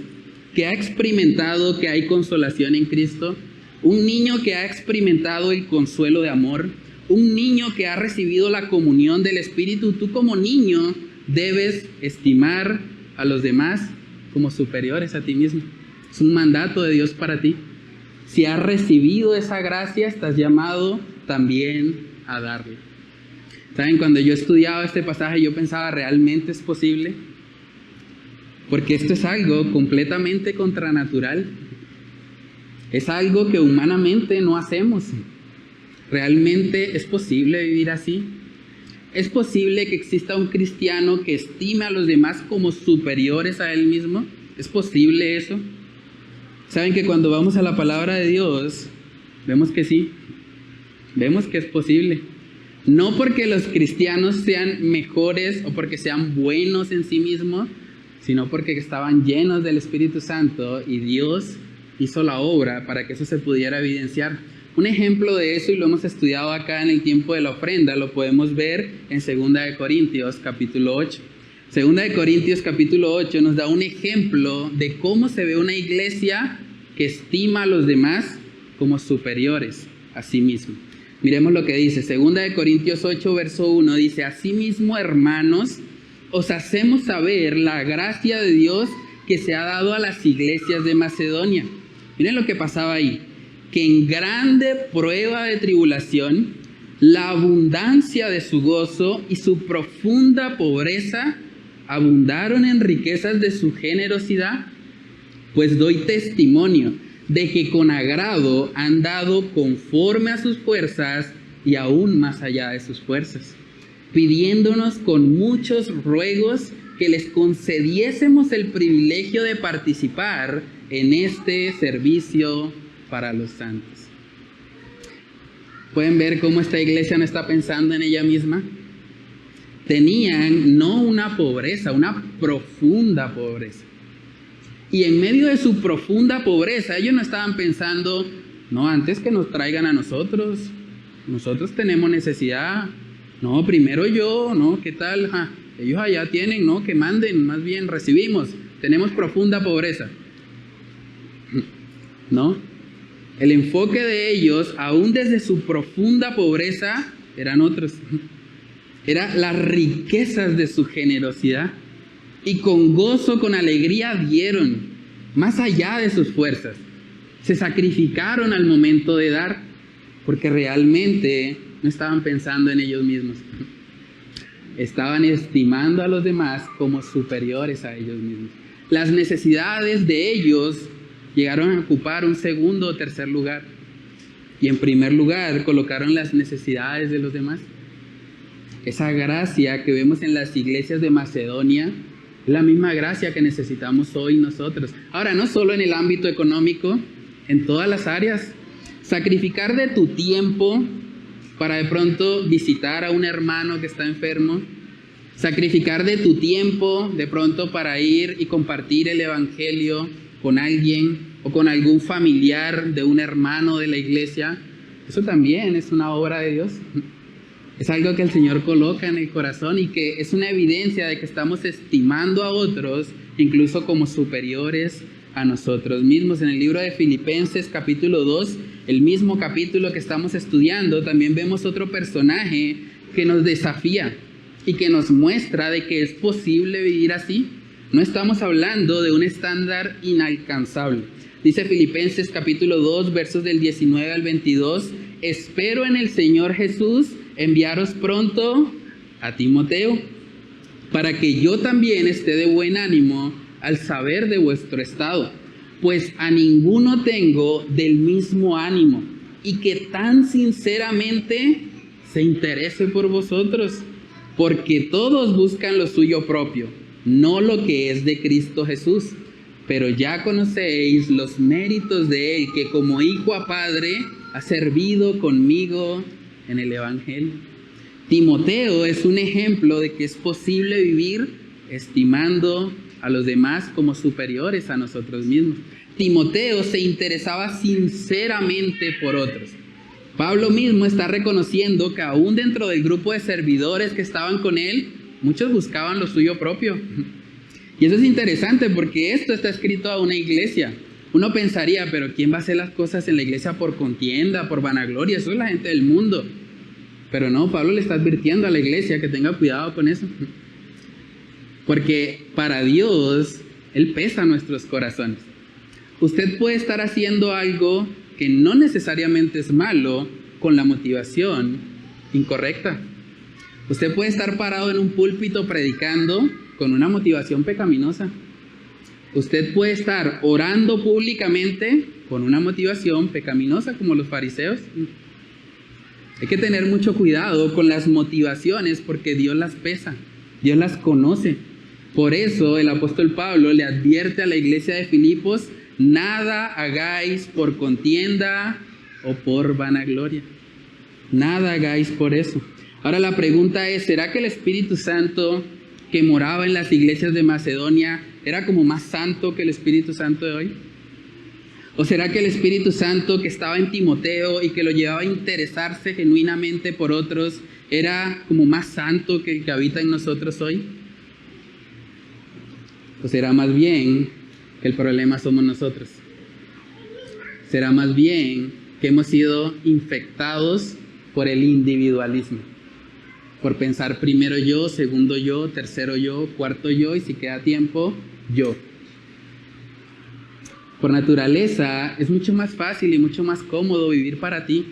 que ha experimentado que hay consolación en Cristo, un niño que ha experimentado el consuelo de amor, un niño que ha recibido la comunión del Espíritu, tú como niño debes estimar a los demás como superiores a ti mismo. Es un mandato de Dios para ti. Si has recibido esa gracia, estás llamado también a darle. ¿Saben? Cuando yo estudiaba este pasaje, yo pensaba, ¿realmente es posible? Porque esto es algo completamente contranatural. Es algo que humanamente no hacemos. ¿Realmente es posible vivir así? ¿Es posible que exista un cristiano que estime a los demás como superiores a él mismo? ¿Es posible eso? ¿Saben que cuando vamos a la palabra de Dios, vemos que sí? Vemos que es posible. No porque los cristianos sean mejores o porque sean buenos en sí mismos, sino porque estaban llenos del Espíritu Santo y Dios hizo la obra para que eso se pudiera evidenciar. Un ejemplo de eso, y lo hemos estudiado acá en el tiempo de la ofrenda, lo podemos ver en 2 de Corintios capítulo 8. 2 de Corintios capítulo 8 nos da un ejemplo de cómo se ve una iglesia que estima a los demás como superiores a sí mismo. Miremos lo que dice, 2 de Corintios 8, verso 1, dice, asimismo, hermanos, os hacemos saber la gracia de Dios que se ha dado a las iglesias de Macedonia. Miren lo que pasaba ahí, que en grande prueba de tribulación, la abundancia de su gozo y su profunda pobreza abundaron en riquezas de su generosidad, pues doy testimonio de que con agrado han dado conforme a sus fuerzas y aún más allá de sus fuerzas, pidiéndonos con muchos ruegos que les concediésemos el privilegio de participar en este servicio para los santos. ¿Pueden ver cómo esta iglesia no está pensando en ella misma? Tenían no una pobreza, una profunda pobreza. Y en medio de su profunda pobreza, ellos no estaban pensando, no, antes que nos traigan a nosotros tenemos necesidad. No, primero yo, ¿no? ¿Qué tal? Ellos allá tienen, ¿no? Que manden, más bien recibimos. Tenemos profunda pobreza. ¿No? El enfoque de ellos, aún desde su profunda pobreza, eran otros. Eran las riquezas de su generosidad. Y con gozo, con alegría dieron, más allá de sus fuerzas. Se sacrificaron al momento de dar, porque realmente no estaban pensando en ellos mismos. Estaban estimando a los demás como superiores a ellos mismos. Las necesidades de ellos llegaron a ocupar un segundo o tercer lugar. Y en primer lugar colocaron las necesidades de los demás. Esa gracia que vemos en las iglesias de Macedonia es la misma gracia que necesitamos hoy nosotros. Ahora, no solo en el ámbito económico, en todas las áreas. Sacrificar de tu tiempo para de pronto visitar a un hermano que está enfermo. Sacrificar de tu tiempo de pronto para ir y compartir el evangelio con alguien o con algún familiar de un hermano de la iglesia. Eso también es una obra de Dios. Es algo que el Señor coloca en el corazón y que es una evidencia de que estamos estimando a otros, incluso como superiores a nosotros mismos. En el libro de Filipenses capítulo 2, el mismo capítulo que estamos estudiando, también vemos otro personaje que nos desafía y que nos muestra de que es posible vivir así. No estamos hablando de un estándar inalcanzable. Dice Filipenses capítulo 2, versos del 19 al 22, espero en el Señor Jesús enviaros pronto a Timoteo, para que yo también esté de buen ánimo al saber de vuestro estado, pues a ninguno tengo del mismo ánimo, y que tan sinceramente se interese por vosotros, porque todos buscan lo suyo propio, no lo que es de Cristo Jesús, pero ya conocéis los méritos de Él, que como hijo a padre ha servido conmigo en el evangelio. Timoteo es un ejemplo de que es posible vivir estimando a los demás como superiores a nosotros mismos. Timoteo se interesaba sinceramente por otros. Pablo mismo está reconociendo que aún dentro del grupo de servidores que estaban con él, muchos buscaban lo suyo propio. Y eso es interesante porque esto está escrito a una iglesia. Uno pensaría, pero ¿quién va a hacer las cosas en la iglesia por contienda, por vanagloria? Eso es la gente del mundo. Pero no, Pablo le está advirtiendo a la iglesia que tenga cuidado con eso. Porque para Dios, Él pesa nuestros corazones. Usted puede estar haciendo algo que no necesariamente es malo con la motivación incorrecta. Usted puede estar parado en un púlpito predicando con una motivación pecaminosa. Usted puede estar orando públicamente con una motivación pecaminosa como los fariseos. Hay que tener mucho cuidado con las motivaciones porque Dios las pesa, Dios las conoce. Por eso el apóstol Pablo le advierte a la iglesia de Filipos: nada hagáis por contienda o por vanagloria. Nada hagáis por eso. Ahora la pregunta es, ¿será que el Espíritu Santo que moraba en las iglesias de Macedonia era como más santo que el Espíritu Santo de hoy? ¿O será que el Espíritu Santo que estaba en Timoteo y que lo llevaba a interesarse genuinamente por otros era como más santo que el que habita en nosotros hoy? ¿O será más bien que el problema somos nosotros? ¿Será más bien que hemos sido infectados por el individualismo? Por pensar primero yo, segundo yo, tercero yo, cuarto yo y si queda tiempo, yo. Por naturaleza es mucho más fácil y mucho más cómodo vivir para ti.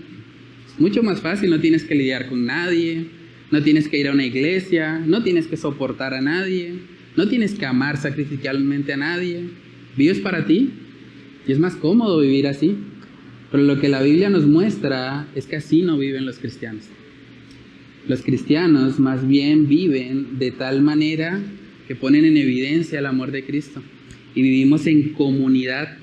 Es mucho más fácil, no tienes que lidiar con nadie, no tienes que ir a una iglesia, no tienes que soportar a nadie, no tienes que amar sacrificialmente a nadie. Vives para ti y es más cómodo vivir así. Pero lo que la Biblia nos muestra es que así no viven los cristianos. Los cristianos más bien viven de tal manera que ponen en evidencia el amor de Cristo. Y vivimos en comunidad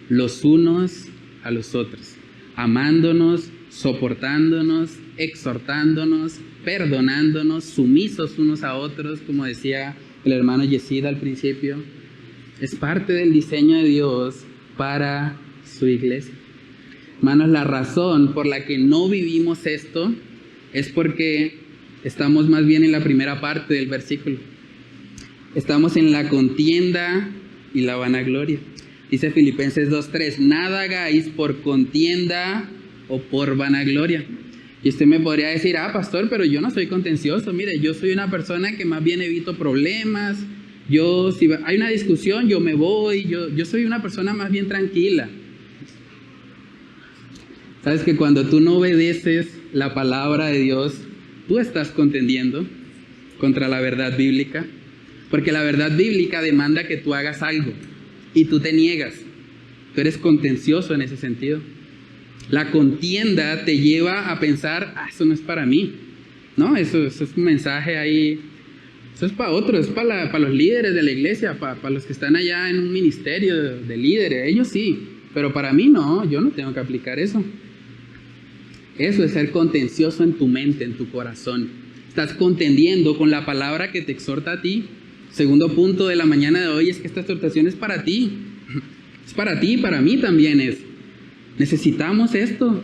los unos a los otros, amándonos, soportándonos, exhortándonos, perdonándonos, sumisos unos a otros, como decía el hermano Yesid al principio. Es parte del diseño de Dios para su iglesia. Hermanos, la razón por la que no vivimos esto es porque estamos más bien en la primera parte del versículo. Estamos en la contienda y la vanagloria. Dice Filipenses 2:3, nada hagáis por contienda o por vanagloria. Y usted me podría decir, pastor, pero yo no soy contencioso. Mire, yo soy una persona que más bien evito problemas. Yo, si hay una discusión, yo me voy. Yo soy una persona más bien tranquila. Sabes que cuando tú no obedeces la palabra de Dios, tú estás contendiendo contra la verdad bíblica. Porque la verdad bíblica demanda que tú hagas algo y tú te niegas. Tú eres contencioso en ese sentido. La contienda te lleva a pensar, eso no es para mí. No, eso es un mensaje ahí. Eso es para otros, es para los líderes de la iglesia, para los que están allá en un ministerio de líderes. Ellos sí, pero para mí no, yo no tengo que aplicar eso. Eso es ser contencioso en tu mente, en tu corazón. Estás contendiendo con la palabra que te exhorta a ti. Segundo punto de la mañana de hoy es que esta exhortación es para ti. Es para ti y para mí también es. Necesitamos esto.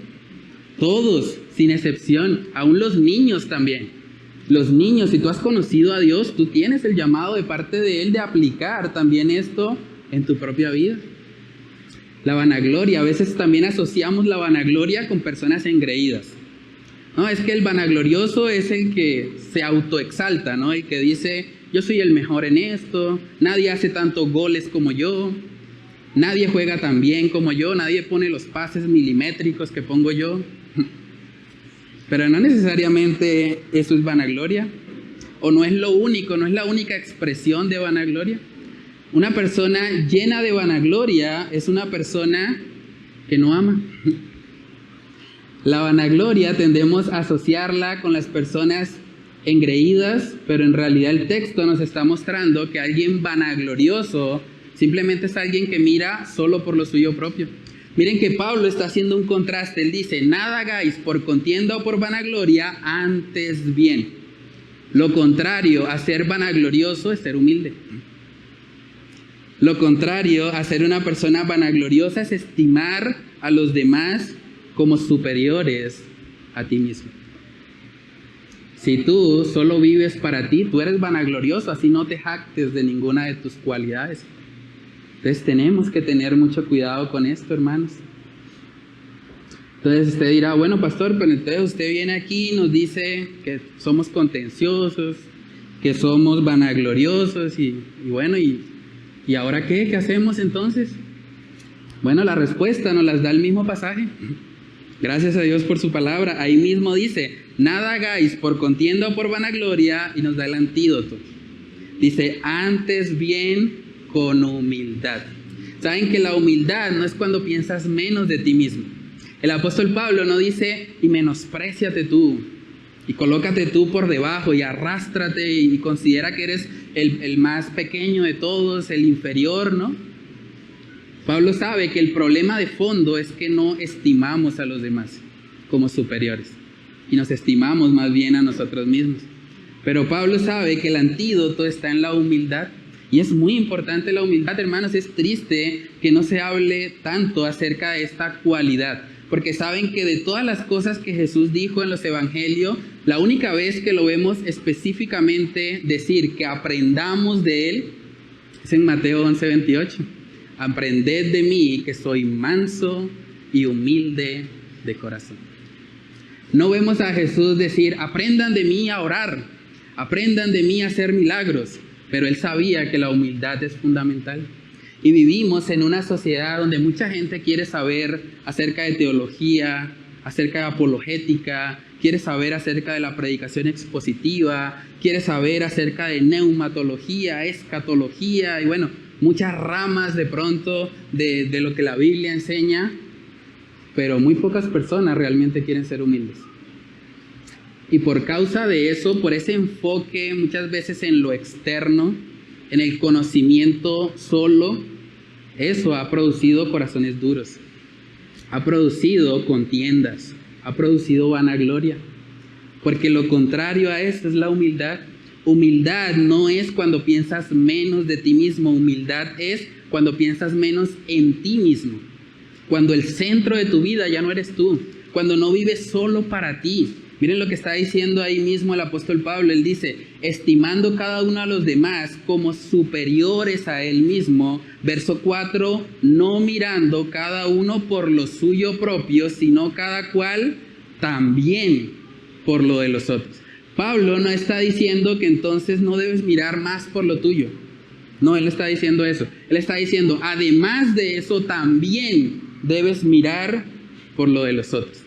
Todos, sin excepción. Aún los niños también. Los niños, si tú has conocido a Dios, tú tienes el llamado de parte de Él de aplicar también esto en tu propia vida. La vanagloria, a veces también asociamos la vanagloria con personas engreídas. No, es que el vanaglorioso es el que se autoexalta, ¿no? El que dice, yo soy el mejor en esto, nadie hace tantos goles como yo, nadie juega tan bien como yo, nadie pone los pases milimétricos que pongo yo. Pero no necesariamente eso es vanagloria, o no es lo único, no es la única expresión de vanagloria. Una persona llena de vanagloria es una persona que no ama. La vanagloria tendemos a asociarla con las personas engreídas, pero en realidad el texto nos está mostrando que alguien vanaglorioso simplemente es alguien que mira solo por lo suyo propio. Miren que Pablo está haciendo un contraste. Él dice, nada hagáis por contienda o por vanagloria, antes bien. Lo contrario a ser vanaglorioso es ser humilde. Lo contrario a ser una persona vanagloriosa es estimar a los demás como superiores a ti mismo. Si tú solo vives para ti, tú eres vanaglorioso, así no te jactes de ninguna de tus cualidades. Entonces tenemos que tener mucho cuidado con esto, hermanos. Entonces usted dirá, bueno, pastor, pero entonces usted viene aquí y nos dice que somos contenciosos, que somos vanagloriosos y bueno, ¿y ahora qué? ¿Qué hacemos entonces? Bueno, la respuesta nos las da el mismo pasaje. Gracias a Dios por su palabra. Ahí mismo dice, nada hagáis por contienda o por vanagloria, y nos da el antídoto. Dice, antes bien con humildad. Saben que la humildad no es cuando piensas menos de ti mismo. El apóstol Pablo no dice, y menospréciate tú, y colócate tú por debajo, y arrástrate, y considera que eres el más pequeño de todos, el inferior, ¿no? Pablo sabe que el problema de fondo es que no estimamos a los demás como superiores, y nos estimamos más bien a nosotros mismos. Pero Pablo sabe que el antídoto está en la humildad, y es muy importante la humildad, hermanos. Es triste que no se hable tanto acerca de esta cualidad, porque saben que de todas las cosas que Jesús dijo en los evangelios, la única vez que lo vemos específicamente decir que aprendamos de Él es en Mateo 11:28. Aprended de mí, que soy manso y humilde de corazón. No vemos a Jesús decir, aprendan de mí a orar, aprendan de mí a hacer milagros, pero Él sabía que la humildad es fundamental. Y vivimos en una sociedad donde mucha gente quiere saber acerca de teología, acerca de apologética, quiere saber acerca de la predicación expositiva, quiere saber acerca de neumatología, escatología y bueno, muchas ramas de pronto de lo que la Biblia enseña, pero muy pocas personas realmente quieren ser humildes. Y por causa de eso, por ese enfoque muchas veces en lo externo, en el conocimiento solo, eso ha producido corazones duros, ha producido contiendas, ha producido vanagloria, porque lo contrario a eso es la humildad. Humildad no es cuando piensas menos de ti mismo, humildad es cuando piensas menos en ti mismo, cuando el centro de tu vida ya no eres tú, cuando no vives solo para ti. Miren lo que está diciendo ahí mismo el apóstol Pablo. Él dice, estimando cada uno a los demás como superiores a él mismo. Verso 4, no mirando cada uno por lo suyo propio, sino cada cual también por lo de los otros. Pablo no está diciendo que entonces no debes mirar más por lo tuyo. No, él no está diciendo eso. Él está diciendo, además de eso, también debes mirar por lo de los otros.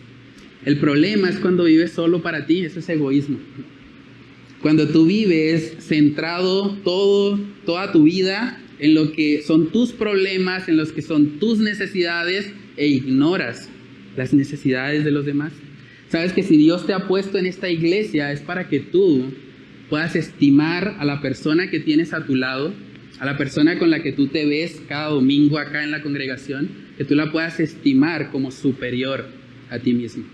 El problema es cuando vives solo para ti, eso es egoísmo. Cuando tú vives centrado toda tu vida en lo que son tus problemas, en los que son tus necesidades e ignoras las necesidades de los demás. Sabes que si Dios te ha puesto en esta iglesia es para que tú puedas estimar a la persona que tienes a tu lado, a la persona con la que tú te ves cada domingo acá en la congregación, que tú la puedas estimar como superior a ti mismo.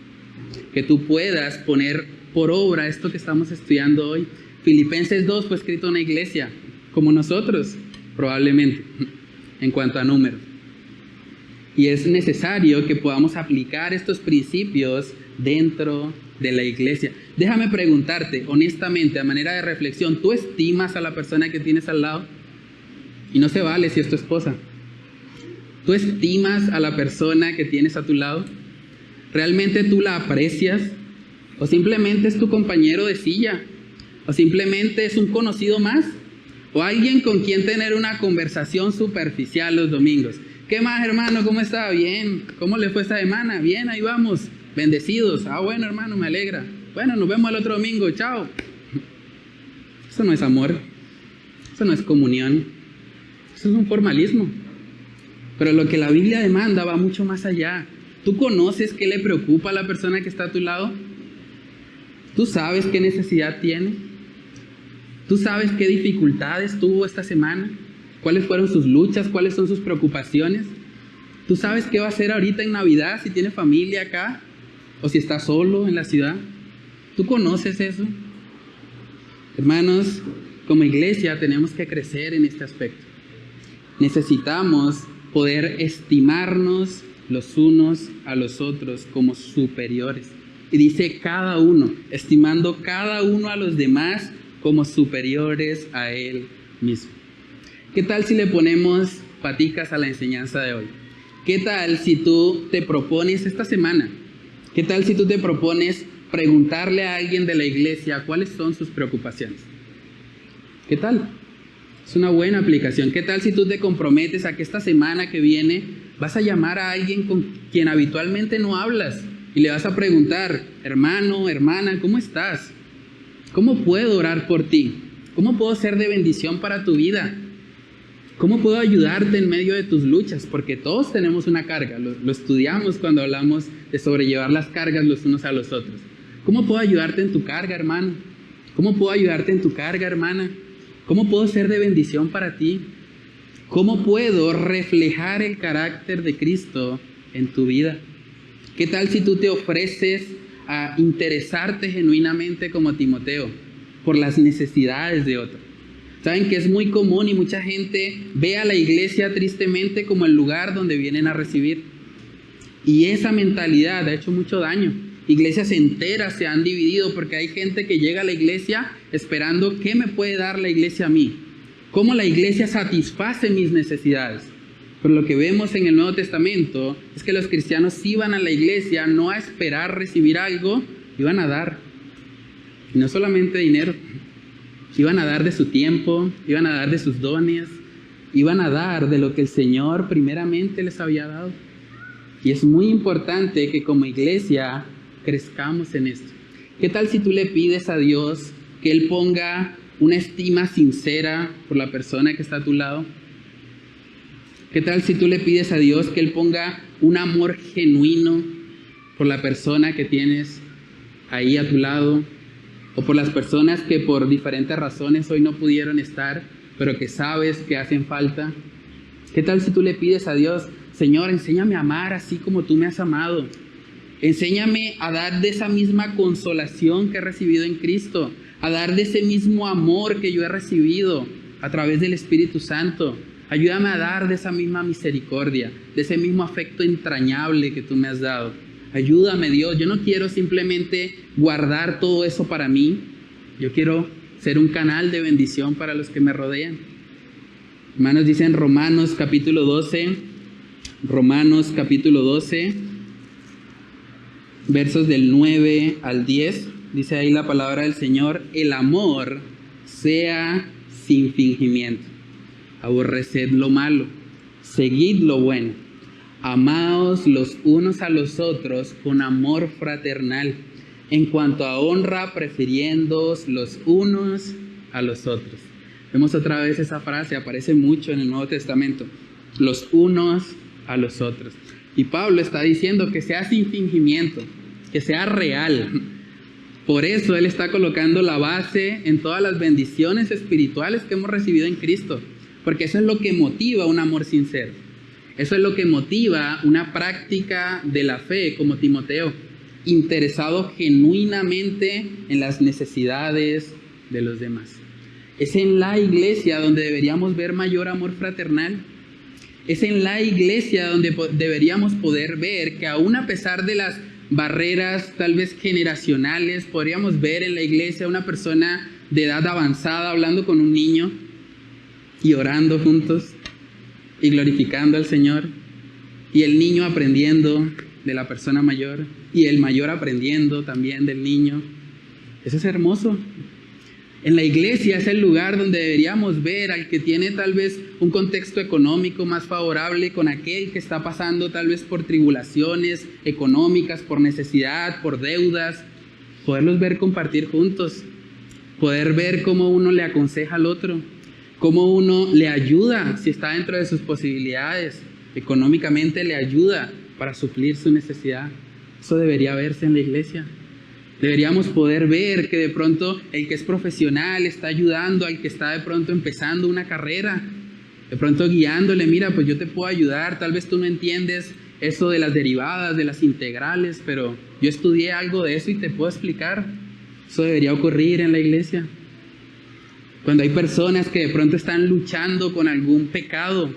Que tú puedas poner por obra esto que estamos estudiando hoy. Filipenses 2 fue escrito en una iglesia como nosotros, probablemente, en cuanto a número. Y es necesario que podamos aplicar estos principios dentro de la iglesia. Déjame preguntarte, honestamente, a manera de reflexión, ¿tú estimas a la persona que tienes al lado? Y no se vale si es tu esposa. ¿Tú estimas a la persona que tienes a tu lado? ¿Realmente tú la aprecias? ¿O simplemente es tu compañero de silla? ¿O simplemente es un conocido más? ¿O alguien con quien tener una conversación superficial los domingos? ¿Qué más, hermano? ¿Cómo está? Bien. ¿Cómo le fue esta semana? Bien, ahí vamos. Bendecidos. Ah, bueno, hermano, me alegra. Bueno, nos vemos el otro domingo. Chao. Eso no es amor. Eso no es comunión. Eso es un formalismo. Pero lo que la Biblia demanda va mucho más allá. ¿Tú conoces qué le preocupa a la persona que está a tu lado? ¿Tú sabes qué necesidad tiene? ¿Tú sabes qué dificultades tuvo esta semana? ¿Cuáles fueron sus luchas? ¿Cuáles son sus preocupaciones? ¿Tú sabes qué va a hacer ahorita en Navidad si tiene familia acá? ¿O si está solo en la ciudad? ¿Tú conoces eso? Hermanos, como iglesia tenemos que crecer en este aspecto. necesitamos poder estimarnos los unos a los otros como superiores. Y dice cada uno, estimando cada uno a los demás como superiores a él mismo. ¿Qué tal si le ponemos paticas a la enseñanza de hoy? ¿Qué tal si tú te propones esta semana? ¿Qué tal si tú te propones preguntarle a alguien de la iglesia cuáles son sus preocupaciones? ¿Qué tal? Es una buena aplicación. ¿Qué tal si tú te comprometes a que esta semana que viene vas a llamar a alguien con quien habitualmente no hablas y le vas a preguntar, hermano, hermana, ¿cómo estás? ¿Cómo puedo orar por ti? ¿Cómo puedo ser de bendición para tu vida? ¿Cómo puedo ayudarte en medio de tus luchas? Porque todos tenemos una carga. Lo estudiamos cuando hablamos de sobrellevar las cargas los unos a los otros. ¿Cómo puedo ayudarte en tu carga, hermano? ¿Cómo puedo ayudarte en tu carga, hermana? ¿Cómo puedo ser de bendición para ti? ¿Cómo puedo reflejar el carácter de Cristo en tu vida? ¿Qué tal si tú te ofreces a interesarte genuinamente como Timoteo por las necesidades de otros? Saben que es muy común y mucha gente ve a la iglesia tristemente como el lugar donde vienen a recibir. Y esa mentalidad ha hecho mucho daño. Iglesias enteras se han dividido porque hay gente que llega a la iglesia esperando qué me puede dar la iglesia a mí. Cómo la iglesia satisface mis necesidades. Pero lo que vemos en el Nuevo Testamento es que los cristianos iban a la iglesia no a esperar recibir algo, iban a dar. Y no solamente dinero. Iban a dar de su tiempo, iban a dar de sus dones, iban a dar de lo que el Señor primeramente les había dado. Y es muy importante que como iglesia crezcamos en esto. ¿Qué tal si tú le pides a Dios que Él ponga una estima sincera por la persona que está a tu lado? ¿Qué tal si tú le pides a Dios que Él ponga un amor genuino por la persona que tienes ahí a tu lado? O por las personas que por diferentes razones hoy no pudieron estar, pero que sabes que hacen falta. ¿Qué tal si tú le pides a Dios, Señor, enséñame a amar así como tú me has amado? Enséñame a dar de esa misma consolación que he recibido en Cristo, a dar de ese mismo amor que yo he recibido a través del Espíritu Santo. Ayúdame a dar de esa misma misericordia, de ese mismo afecto entrañable que tú me has dado. Ayúdame, Dios. Yo no quiero simplemente guardar todo eso para mí. Yo quiero ser un canal de bendición para los que me rodean. Hermanos, dice en Romanos capítulo 12, versos del 9 al 10, dice ahí la palabra del Señor: el amor sea sin fingimiento. Aborreced lo malo, seguid lo bueno. Amaos los unos a los otros con amor fraternal, en cuanto a honra, prefiriéndoos los unos a los otros. Vemos otra vez esa frase, aparece mucho en el Nuevo Testamento, los unos a los otros. Y Pablo está diciendo que sea sin fingimiento, que sea real. Por eso él está colocando la base en todas las bendiciones espirituales que hemos recibido en Cristo, porque eso es lo que motiva un amor sincero. Eso es lo que motiva una práctica de la fe como Timoteo, interesado genuinamente en las necesidades de los demás. Es en la iglesia donde deberíamos ver mayor amor fraternal. Es en la iglesia donde deberíamos poder ver que aún a pesar de las barreras tal vez generacionales, podríamos ver en la iglesia una persona de edad avanzada hablando con un niño y orando juntos y glorificando al Señor, y el niño aprendiendo de la persona mayor, y el mayor aprendiendo también del niño. Eso es hermoso. En la iglesia es el lugar donde deberíamos ver al que tiene tal vez un contexto económico más favorable con aquel que está pasando tal vez por tribulaciones económicas, por necesidad, por deudas. Poderlos ver compartir juntos, poder ver cómo uno le aconseja al otro, cómo uno le ayuda si está dentro de sus posibilidades, económicamente le ayuda para suplir su necesidad. Eso debería verse en la iglesia. Deberíamos poder ver que de pronto el que es profesional está ayudando al que está de pronto empezando una carrera, de pronto guiándole, mira, pues yo te puedo ayudar, tal vez tú no entiendes eso de las derivadas, de las integrales, pero yo estudié algo de eso y te puedo explicar. Eso debería ocurrir en la iglesia. Cuando hay personas que de pronto están luchando con algún pecado,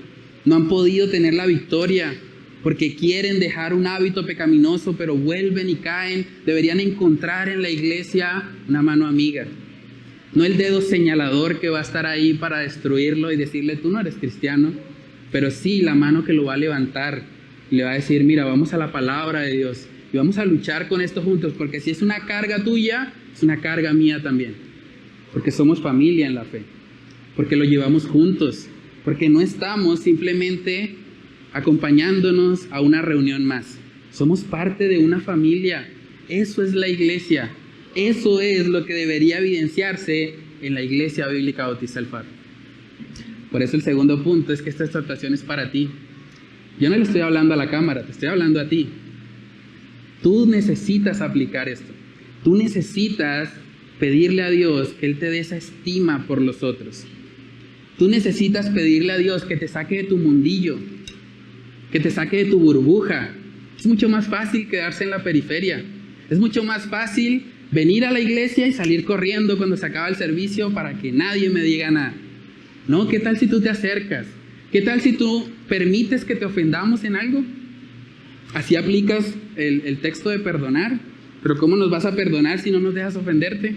no han podido tener la victoria porque quieren dejar un hábito pecaminoso, pero vuelven y caen. Deberían encontrar en la iglesia una mano amiga. No el dedo señalador que va a estar ahí para destruirlo y decirle, tú no eres cristiano, pero sí la mano que lo va a levantar y le va a decir, mira, vamos a la palabra de Dios y vamos a luchar con esto juntos, porque si es una carga tuya, es una carga mía también, porque somos familia en la fe, porque lo llevamos juntos, porque no estamos simplemente acompañándonos a una reunión más, somos parte de una familia. Eso es la iglesia, eso es lo que debería evidenciarse en la Iglesia Bíblica Bautista El Faro. Por eso el segundo punto es que esta exhortación es para ti. Yo no le estoy hablando a la cámara, te estoy hablando a ti. Tú necesitas aplicar esto. Tú necesitas pedirle a Dios que Él te dé esa estima por los otros. Tú necesitas pedirle a Dios que te saque de tu mundillo, que te saque de tu burbuja. Es mucho más fácil quedarse en la periferia. Es mucho más fácil venir a la iglesia y salir corriendo cuando se acaba el servicio para que nadie me diga nada. ¿No? ¿Qué tal si tú te acercas? ¿Qué tal si tú permites que te ofendamos en algo? Así aplicas el texto de perdonar. Pero ¿cómo nos vas a perdonar si no nos dejas ofenderte?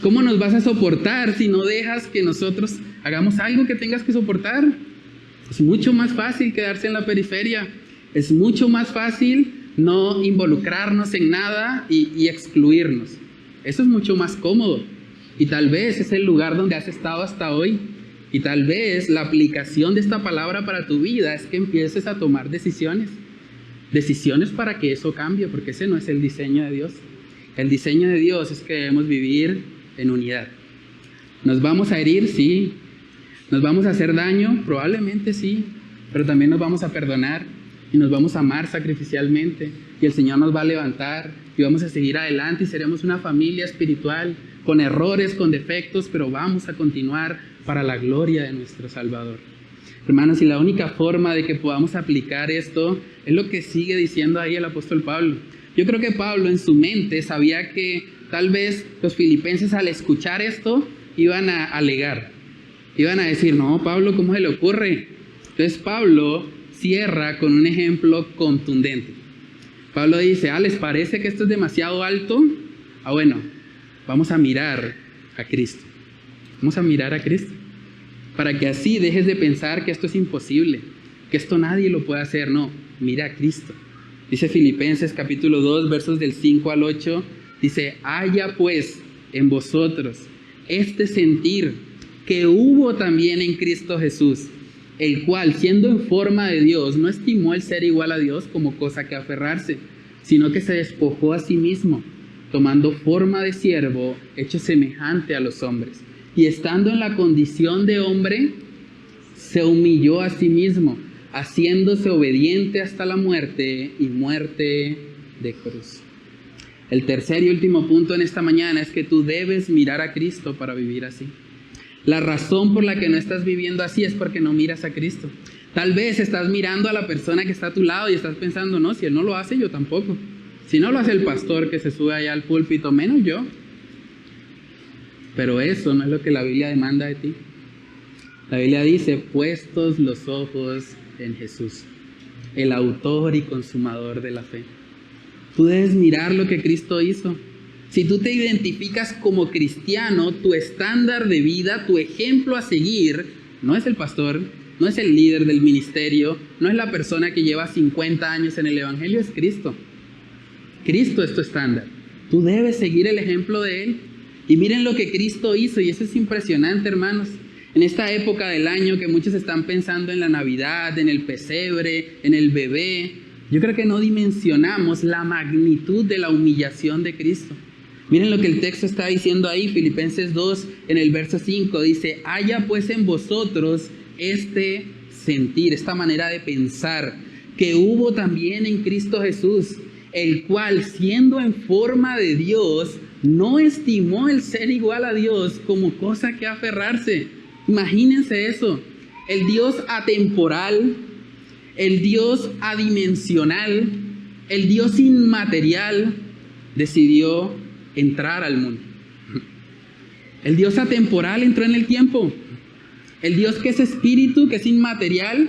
¿Cómo nos vas a soportar si no dejas que nosotros hagamos algo que tengas que soportar? Es mucho más fácil quedarse en la periferia. Es mucho más fácil no involucrarnos en nada y excluirnos. Eso es mucho más cómodo. Y tal vez es el lugar donde has estado hasta hoy. Y tal vez la aplicación de esta palabra para tu vida es que empieces a tomar decisiones. Decisiones para que eso cambie, porque ese no es el diseño de Dios. El diseño de Dios es que debemos vivir en unidad. ¿Nos vamos a herir? Sí. ¿Nos vamos a hacer daño? Probablemente sí. Pero también nos vamos a perdonar y nos vamos a amar sacrificialmente. Y el Señor nos va a levantar y vamos a seguir adelante y seremos una familia espiritual con errores, con defectos, pero vamos a continuar para la gloria de nuestro Salvador. Hermanos, y la única forma de que podamos aplicar esto es lo que sigue diciendo ahí el apóstol Pablo. Yo creo que Pablo en su mente sabía que tal vez los filipenses al escuchar esto iban a alegar. Iban a decir, no, Pablo, ¿cómo se le ocurre? Entonces Pablo cierra con un ejemplo contundente. Pablo dice, ¿les parece que esto es demasiado alto? Bueno, vamos a mirar a Cristo. Vamos a mirar a Cristo. Para que así dejes de pensar que esto es imposible, que esto nadie lo puede hacer. No, mira a Cristo. Dice Filipenses capítulo 2, versos del 5 al 8. Dice, haya pues en vosotros este sentir que hubo también en Cristo Jesús, el cual, siendo en forma de Dios, no estimó el ser igual a Dios como cosa que aferrarse, sino que se despojó a sí mismo, tomando forma de siervo, hecho semejante a los hombres. Y estando en la condición de hombre, se humilló a sí mismo, haciéndose obediente hasta la muerte y muerte de cruz. El tercer y último punto en esta mañana es que tú debes mirar a Cristo para vivir así. La razón por la que no estás viviendo así es porque no miras a Cristo. Tal vez estás mirando a la persona que está a tu lado y estás pensando, no, si él no lo hace, yo tampoco. Si no lo hace el pastor que se sube allá al púlpito, menos yo. Pero eso no es lo que la Biblia demanda de ti. La Biblia dice, puestos los ojos en Jesús, el autor y consumador de la fe. Tú debes mirar lo que Cristo hizo. Si tú te identificas como cristiano, tu estándar de vida, tu ejemplo a seguir, no es el pastor, no es el líder del ministerio, no es la persona que lleva 50 años en el evangelio, es Cristo. Cristo es tu estándar. Tú debes seguir el ejemplo de Él. Y miren lo que Cristo hizo, y eso es impresionante, hermanos. En esta época del año que muchos están pensando en la Navidad, en el pesebre, en el bebé, yo creo que no dimensionamos la magnitud de la humillación de Cristo. Miren lo que el texto está diciendo ahí, Filipenses 2, en el verso 5, dice, haya pues en vosotros este sentir, esta manera de pensar, que hubo también en Cristo Jesús, el cual, siendo en forma de Dios, no estimó el ser igual a Dios como cosa que aferrarse. Imagínense eso. El Dios atemporal, el Dios adimensional, el Dios inmaterial, decidió entrar al mundo. El Dios atemporal entró en el tiempo. El Dios que es espíritu, que es inmaterial,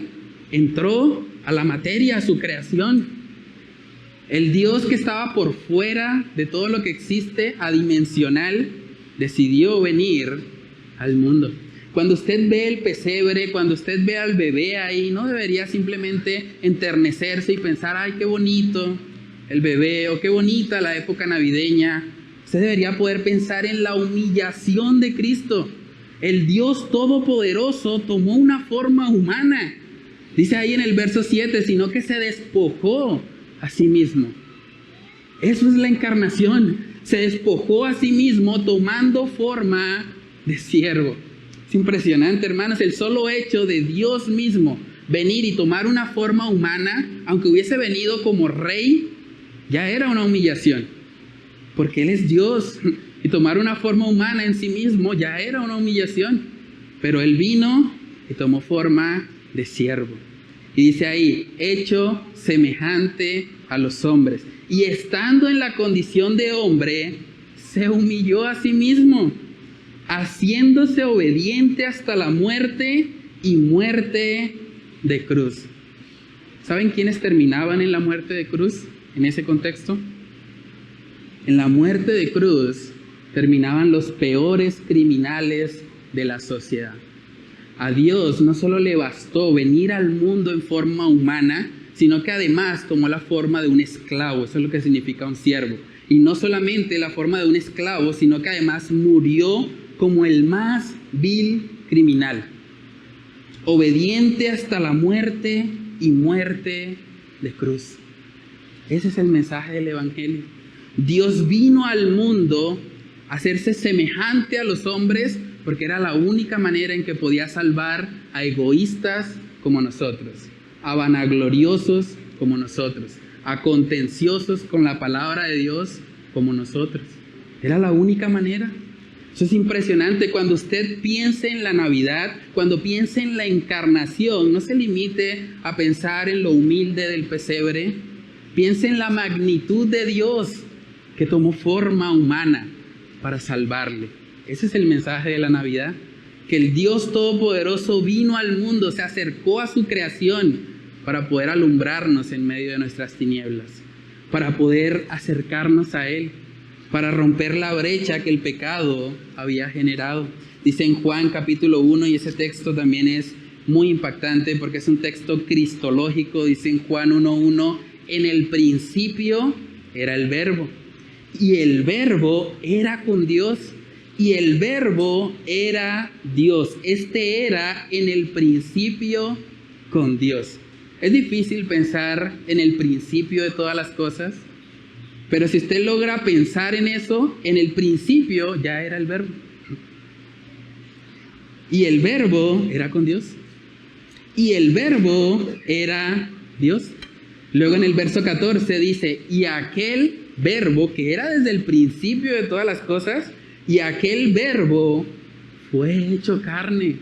entró a la materia, a su creación. El Dios que estaba por fuera de todo lo que existe, adimensional, decidió venir al mundo. Cuando usted ve el pesebre, cuando usted ve al bebé ahí, no debería simplemente enternecerse y pensar, ay, qué bonito el bebé, o qué bonita la época navideña. Usted debería poder pensar en la humillación de Cristo. El Dios Todopoderoso tomó una forma humana. Dice ahí en el verso 7, sino que se despojó a sí mismo. Eso es la encarnación. Se despojó a sí mismo tomando forma de siervo. Es impresionante, hermanos, el solo hecho de Dios mismo venir y tomar una forma humana, aunque hubiese venido como rey, ya era una humillación. Porque Él es Dios y tomar una forma humana en sí mismo ya era una humillación. Pero Él vino y tomó forma de siervo. Y dice ahí, hecho semejante a los hombres. Y estando en la condición de hombre, se humilló a sí mismo, haciéndose obediente hasta la muerte y muerte de cruz. ¿Saben quiénes terminaban en la muerte de cruz en ese contexto? En la muerte de cruz terminaban los peores criminales de la sociedad. A Dios no solo le bastó venir al mundo en forma humana, sino que además tomó la forma de un esclavo. Eso es lo que significa un siervo. Y no solamente la forma de un esclavo, sino que además murió como el más vil criminal. Obediente hasta la muerte y muerte de cruz. Ese es el mensaje del Evangelio. Dios vino al mundo a hacerse semejante a los hombres porque era la única manera en que podía salvar a egoístas como nosotros, a vanagloriosos como nosotros, a contenciosos con la palabra de Dios como nosotros. Era la única manera. Eso es impresionante. Cuando usted piense en la Navidad, cuando piense en la encarnación, no se limite a pensar en lo humilde del pesebre. Piense en la magnitud de Dios que tomó forma humana para salvarle. Ese es el mensaje de la Navidad. Que el Dios Todopoderoso vino al mundo, se acercó a su creación para poder alumbrarnos en medio de nuestras tinieblas, para poder acercarnos a Él, para romper la brecha que el pecado había generado. Dice en Juan capítulo 1, y ese texto también es muy impactante porque es un texto cristológico. Dice en Juan 1:1, en el principio era el Verbo, y el Verbo era con Dios, y el Verbo era Dios. Este era en el principio con Dios. Es difícil pensar en el principio de todas las cosas, pero si usted logra pensar en eso, en el principio ya era el Verbo. Y el Verbo era con Dios. Y el Verbo era Dios. Luego en el verso 14 dice, y aquel Verbo que era desde el principio de todas las cosas, y aquel Verbo fue hecho carne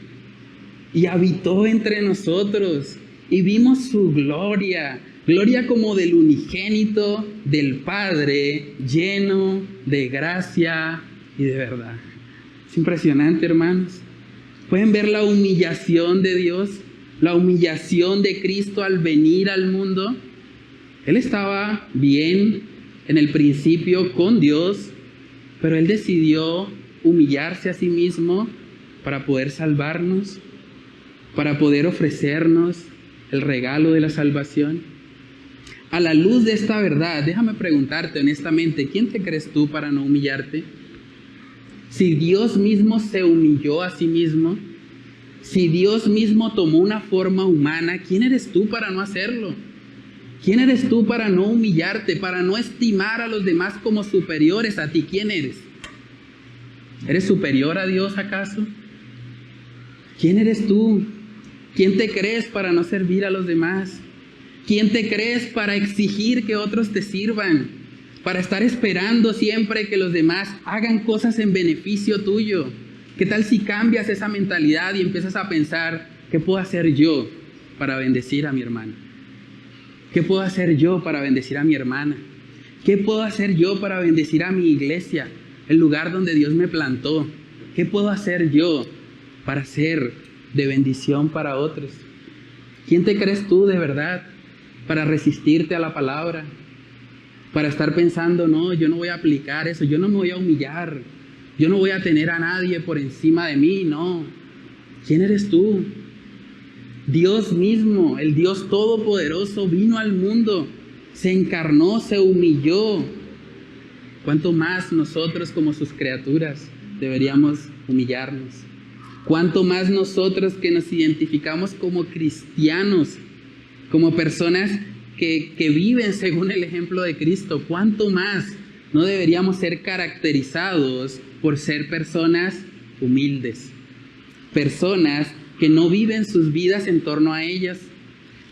y habitó entre nosotros y vimos su gloria, gloria como del unigénito del Padre, lleno de gracia y de verdad. Es impresionante, hermanos. Pueden ver la humillación de Dios, la humillación de Cristo al venir al mundo. Él estaba bien en el principio con Dios, pero Él decidió humillarse a sí mismo para poder salvarnos, para poder ofrecernos el regalo de la salvación. A la luz de esta verdad, déjame preguntarte honestamente, ¿quién te crees tú para no humillarte? Si Dios mismo se humilló a sí mismo, si Dios mismo tomó una forma humana, ¿quién eres tú para no hacerlo? ¿Quién eres tú para no humillarte, para no estimar a los demás como superiores a ti? ¿Quién eres? ¿Eres superior a Dios acaso? ¿Quién eres tú? ¿Quién te crees para no servir a los demás? ¿Quién te crees para exigir que otros te sirvan? Para estar esperando siempre que los demás hagan cosas en beneficio tuyo. ¿Qué tal si cambias esa mentalidad y empiezas a pensar, ¿qué puedo hacer yo para bendecir a mi hermano? ¿Qué puedo hacer yo para bendecir a mi hermana? ¿Qué puedo hacer yo para bendecir a mi iglesia, el lugar donde Dios me plantó? ¿Qué puedo hacer yo para ser de bendición para otros. ¿Quién te crees tú de verdad para resistirte a la palabra? Para estar pensando, no, yo no voy a aplicar eso, yo no me voy a humillar, yo no voy a tener a nadie por encima de mí, no. ¿Quién eres tú? Dios mismo, el Dios Todopoderoso, vino al mundo, se encarnó, se humilló. ¿Cuánto más nosotros como sus criaturas deberíamos humillarnos? ¿Cuánto más nosotros que nos identificamos como cristianos, como personas que viven según el ejemplo de Cristo? ¿Cuánto más no deberíamos ser caracterizados por ser personas humildes? Personas que no viven sus vidas en torno a ellas.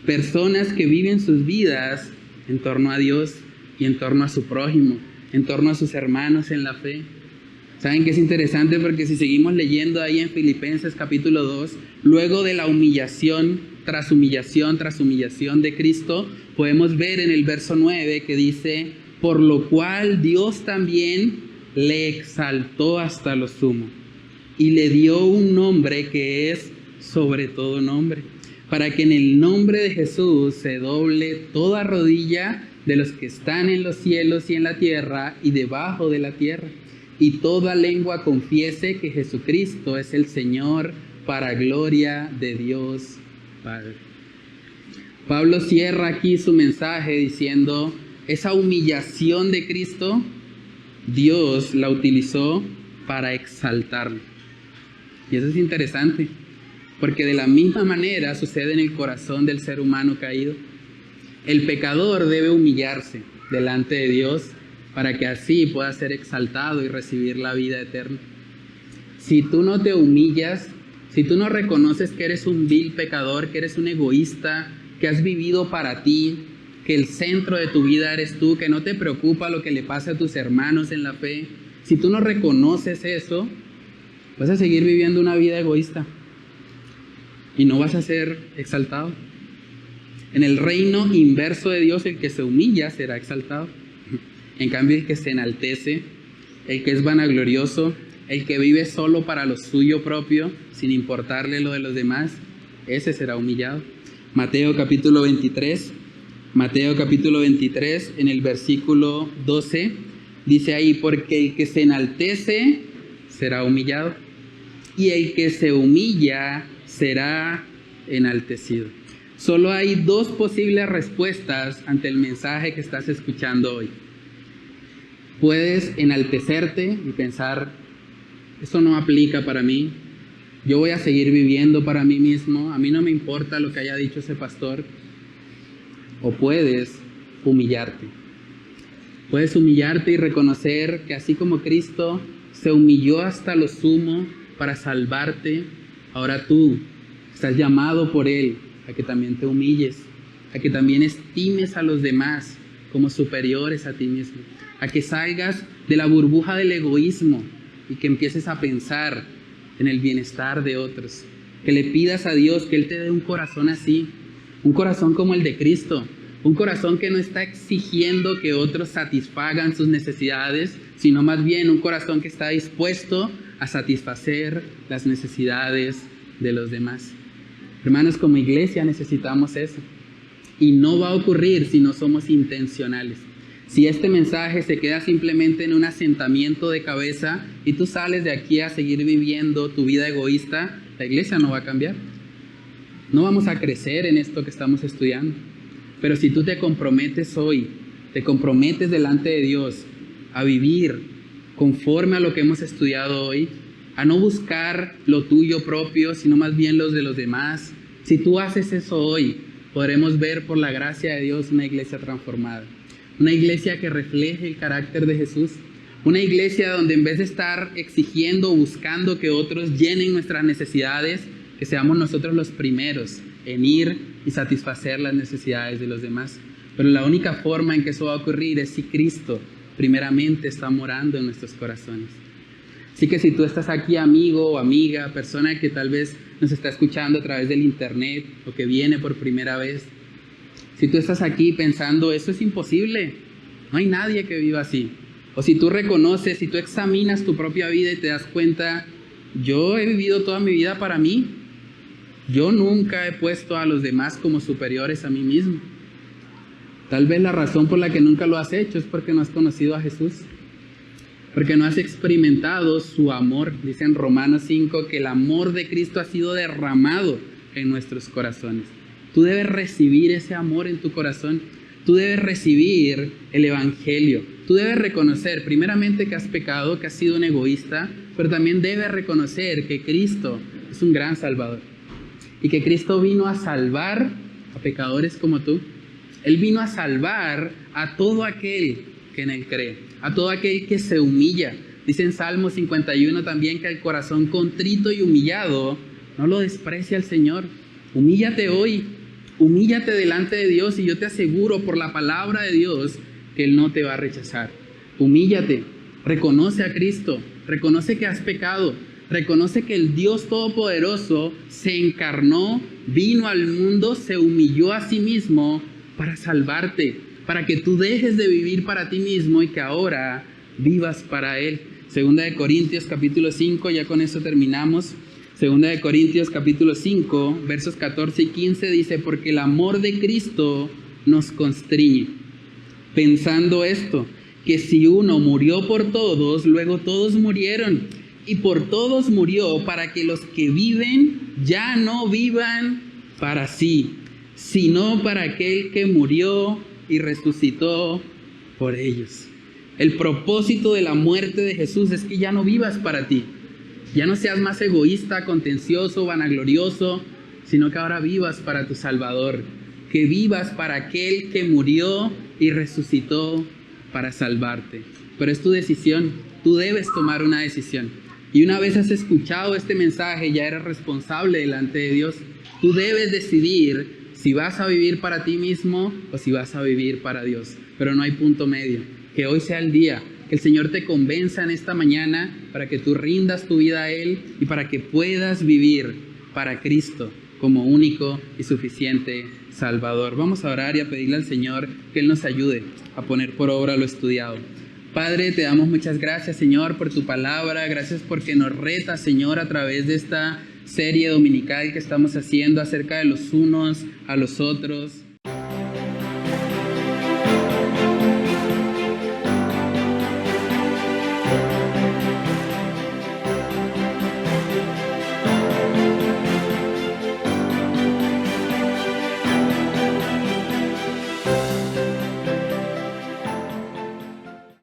Personas que viven sus vidas en torno a Dios y en torno a su prójimo, en torno a sus hermanos en la fe. ¿Saben qué es interesante? Porque si seguimos leyendo ahí en Filipenses capítulo 2, luego de la humillación tras humillación tras humillación de Cristo, podemos ver en el verso 9 que dice, por lo cual Dios también le exaltó hasta lo sumo y le dio un nombre que es sobre todo nombre, para que en el nombre de Jesús se doble toda rodilla de los que están en los cielos y en la tierra y debajo de la tierra, y toda lengua confiese que Jesucristo es el Señor, para gloria de Dios Padre. Pablo cierra aquí su mensaje diciendo, esa humillación de Cristo, Dios la utilizó para exaltarlo. Y eso es interesante, porque de la misma manera sucede en el corazón del ser humano caído. El pecador debe humillarse delante de Dios para que así pueda ser exaltado y recibir la vida eterna. Si tú no te humillas, si tú no reconoces que eres un vil pecador, que eres un egoísta, que has vivido para ti, que el centro de tu vida eres tú, que no te preocupa lo que le pasa a tus hermanos en la fe, si tú no reconoces eso, vas a seguir viviendo una vida egoísta y no vas a ser exaltado. En el reino inverso de Dios, el que se humilla será exaltado. En cambio, el que se enaltece, el que es vanaglorioso, el que vive solo para lo suyo propio, sin importarle lo de los demás, ese será humillado. Mateo capítulo 23, en el versículo 12, dice ahí, porque el que se enaltece será humillado, y el que se humilla será enaltecido. Solo hay dos posibles respuestas ante el mensaje que estás escuchando hoy. Puedes enaltecerte y pensar, esto no aplica para mí, yo voy a seguir viviendo para mí mismo, a mí no me importa lo que haya dicho ese pastor. O puedes humillarte. Puedes humillarte y reconocer que así como Cristo se humilló hasta lo sumo para salvarte, ahora tú estás llamado por Él a que también te humilles, a que también estimes a los demás como superiores a ti mismo, a que salgas de la burbuja del egoísmo y que empieces a pensar en el bienestar de otros, que le pidas a Dios que Él te dé un corazón así, un corazón como el de Cristo, un corazón que no está exigiendo que otros satisfagan sus necesidades, sino más bien un corazón que está dispuesto a satisfacer las necesidades de los demás. Hermanos, como iglesia necesitamos eso. Y no va a ocurrir si no somos intencionales. Si este mensaje se queda simplemente en un asentamiento de cabeza y tú sales de aquí a seguir viviendo tu vida egoísta, la iglesia no va a cambiar. No vamos a crecer en esto que estamos estudiando. Pero si tú te comprometes hoy, te comprometes delante de Dios a vivir conforme a lo que hemos estudiado hoy, a no buscar lo tuyo propio, sino más bien los de los demás. Si tú haces eso hoy, podremos ver por la gracia de Dios una iglesia transformada. Una iglesia que refleje el carácter de Jesús. Una iglesia donde en vez de estar exigiendo o buscando que otros llenen nuestras necesidades, que seamos nosotros los primeros en ir y satisfacer las necesidades de los demás. Pero la única forma en que eso va a ocurrir es si Cristo primeramente está morando en nuestros corazones. Así que si tú estás aquí, amigo o amiga, persona que tal vez nos está escuchando a través del internet o que viene por primera vez, si tú estás aquí pensando, eso es imposible, no hay nadie que viva así. O si tú reconoces, si tú examinas tu propia vida y te das cuenta, yo he vivido toda mi vida para mí, Yo nunca he puesto a los demás como superiores a mí mismo. Tal vez la razón por la que nunca lo has hecho es porque no has conocido a Jesús. Porque no has experimentado su amor. Dice en Romanos 5 que el amor de Cristo ha sido derramado en nuestros corazones. Tú debes recibir ese amor en tu corazón. Tú debes recibir el Evangelio. Tú debes reconocer primeramente que has pecado, que has sido un egoísta, pero también debes reconocer que Cristo es un gran Salvador. Y que Cristo vino a salvar a pecadores como tú. Él vino a salvar a todo aquel que en Él cree, a todo aquel que se humilla. Dice en Salmo 51 también que el corazón contrito y humillado no lo desprecia el Señor. Humíllate hoy, humíllate delante de Dios y yo te aseguro por la palabra de Dios que Él no te va a rechazar. Humíllate, reconoce a Cristo, reconoce que has pecado, reconoce que el Dios Todopoderoso se encarnó, vino al mundo, se humilló a sí mismo para salvarte, para que tú dejes de vivir para ti mismo y que ahora vivas para Él. Segunda de Corintios capítulo 5, ya con eso terminamos. Segunda de Corintios capítulo 5, versos 14 y 15 dice, porque el amor de Cristo nos constriñe, pensando esto, que si uno murió por todos, luego todos murieron, y por todos murió para que los que viven ya no vivan para sí, sino para aquel que murió y resucitó por ellos. El propósito de la muerte de Jesús es que ya no vivas para ti. Ya no seas más egoísta, contencioso, vanaglorioso, sino que ahora vivas para tu Salvador. Que vivas para aquel que murió y resucitó para salvarte. Pero es tu decisión. Tú debes tomar una decisión. Y una vez has escuchado este mensaje, ya eres responsable delante de Dios. Tú debes decidir si vas a vivir para ti mismo o si vas a vivir para Dios. Pero no hay punto medio. Que hoy sea el día. Que el Señor te convenza en esta mañana para que tú rindas tu vida a Él y para que puedas vivir para Cristo como único y suficiente Salvador. Vamos a orar y a pedirle al Señor que Él nos ayude a poner por obra lo estudiado. Padre, te damos muchas gracias, Señor, por tu palabra. Gracias porque nos reta, Señor, a través de esta serie dominical que estamos haciendo acerca de los unos a los otros.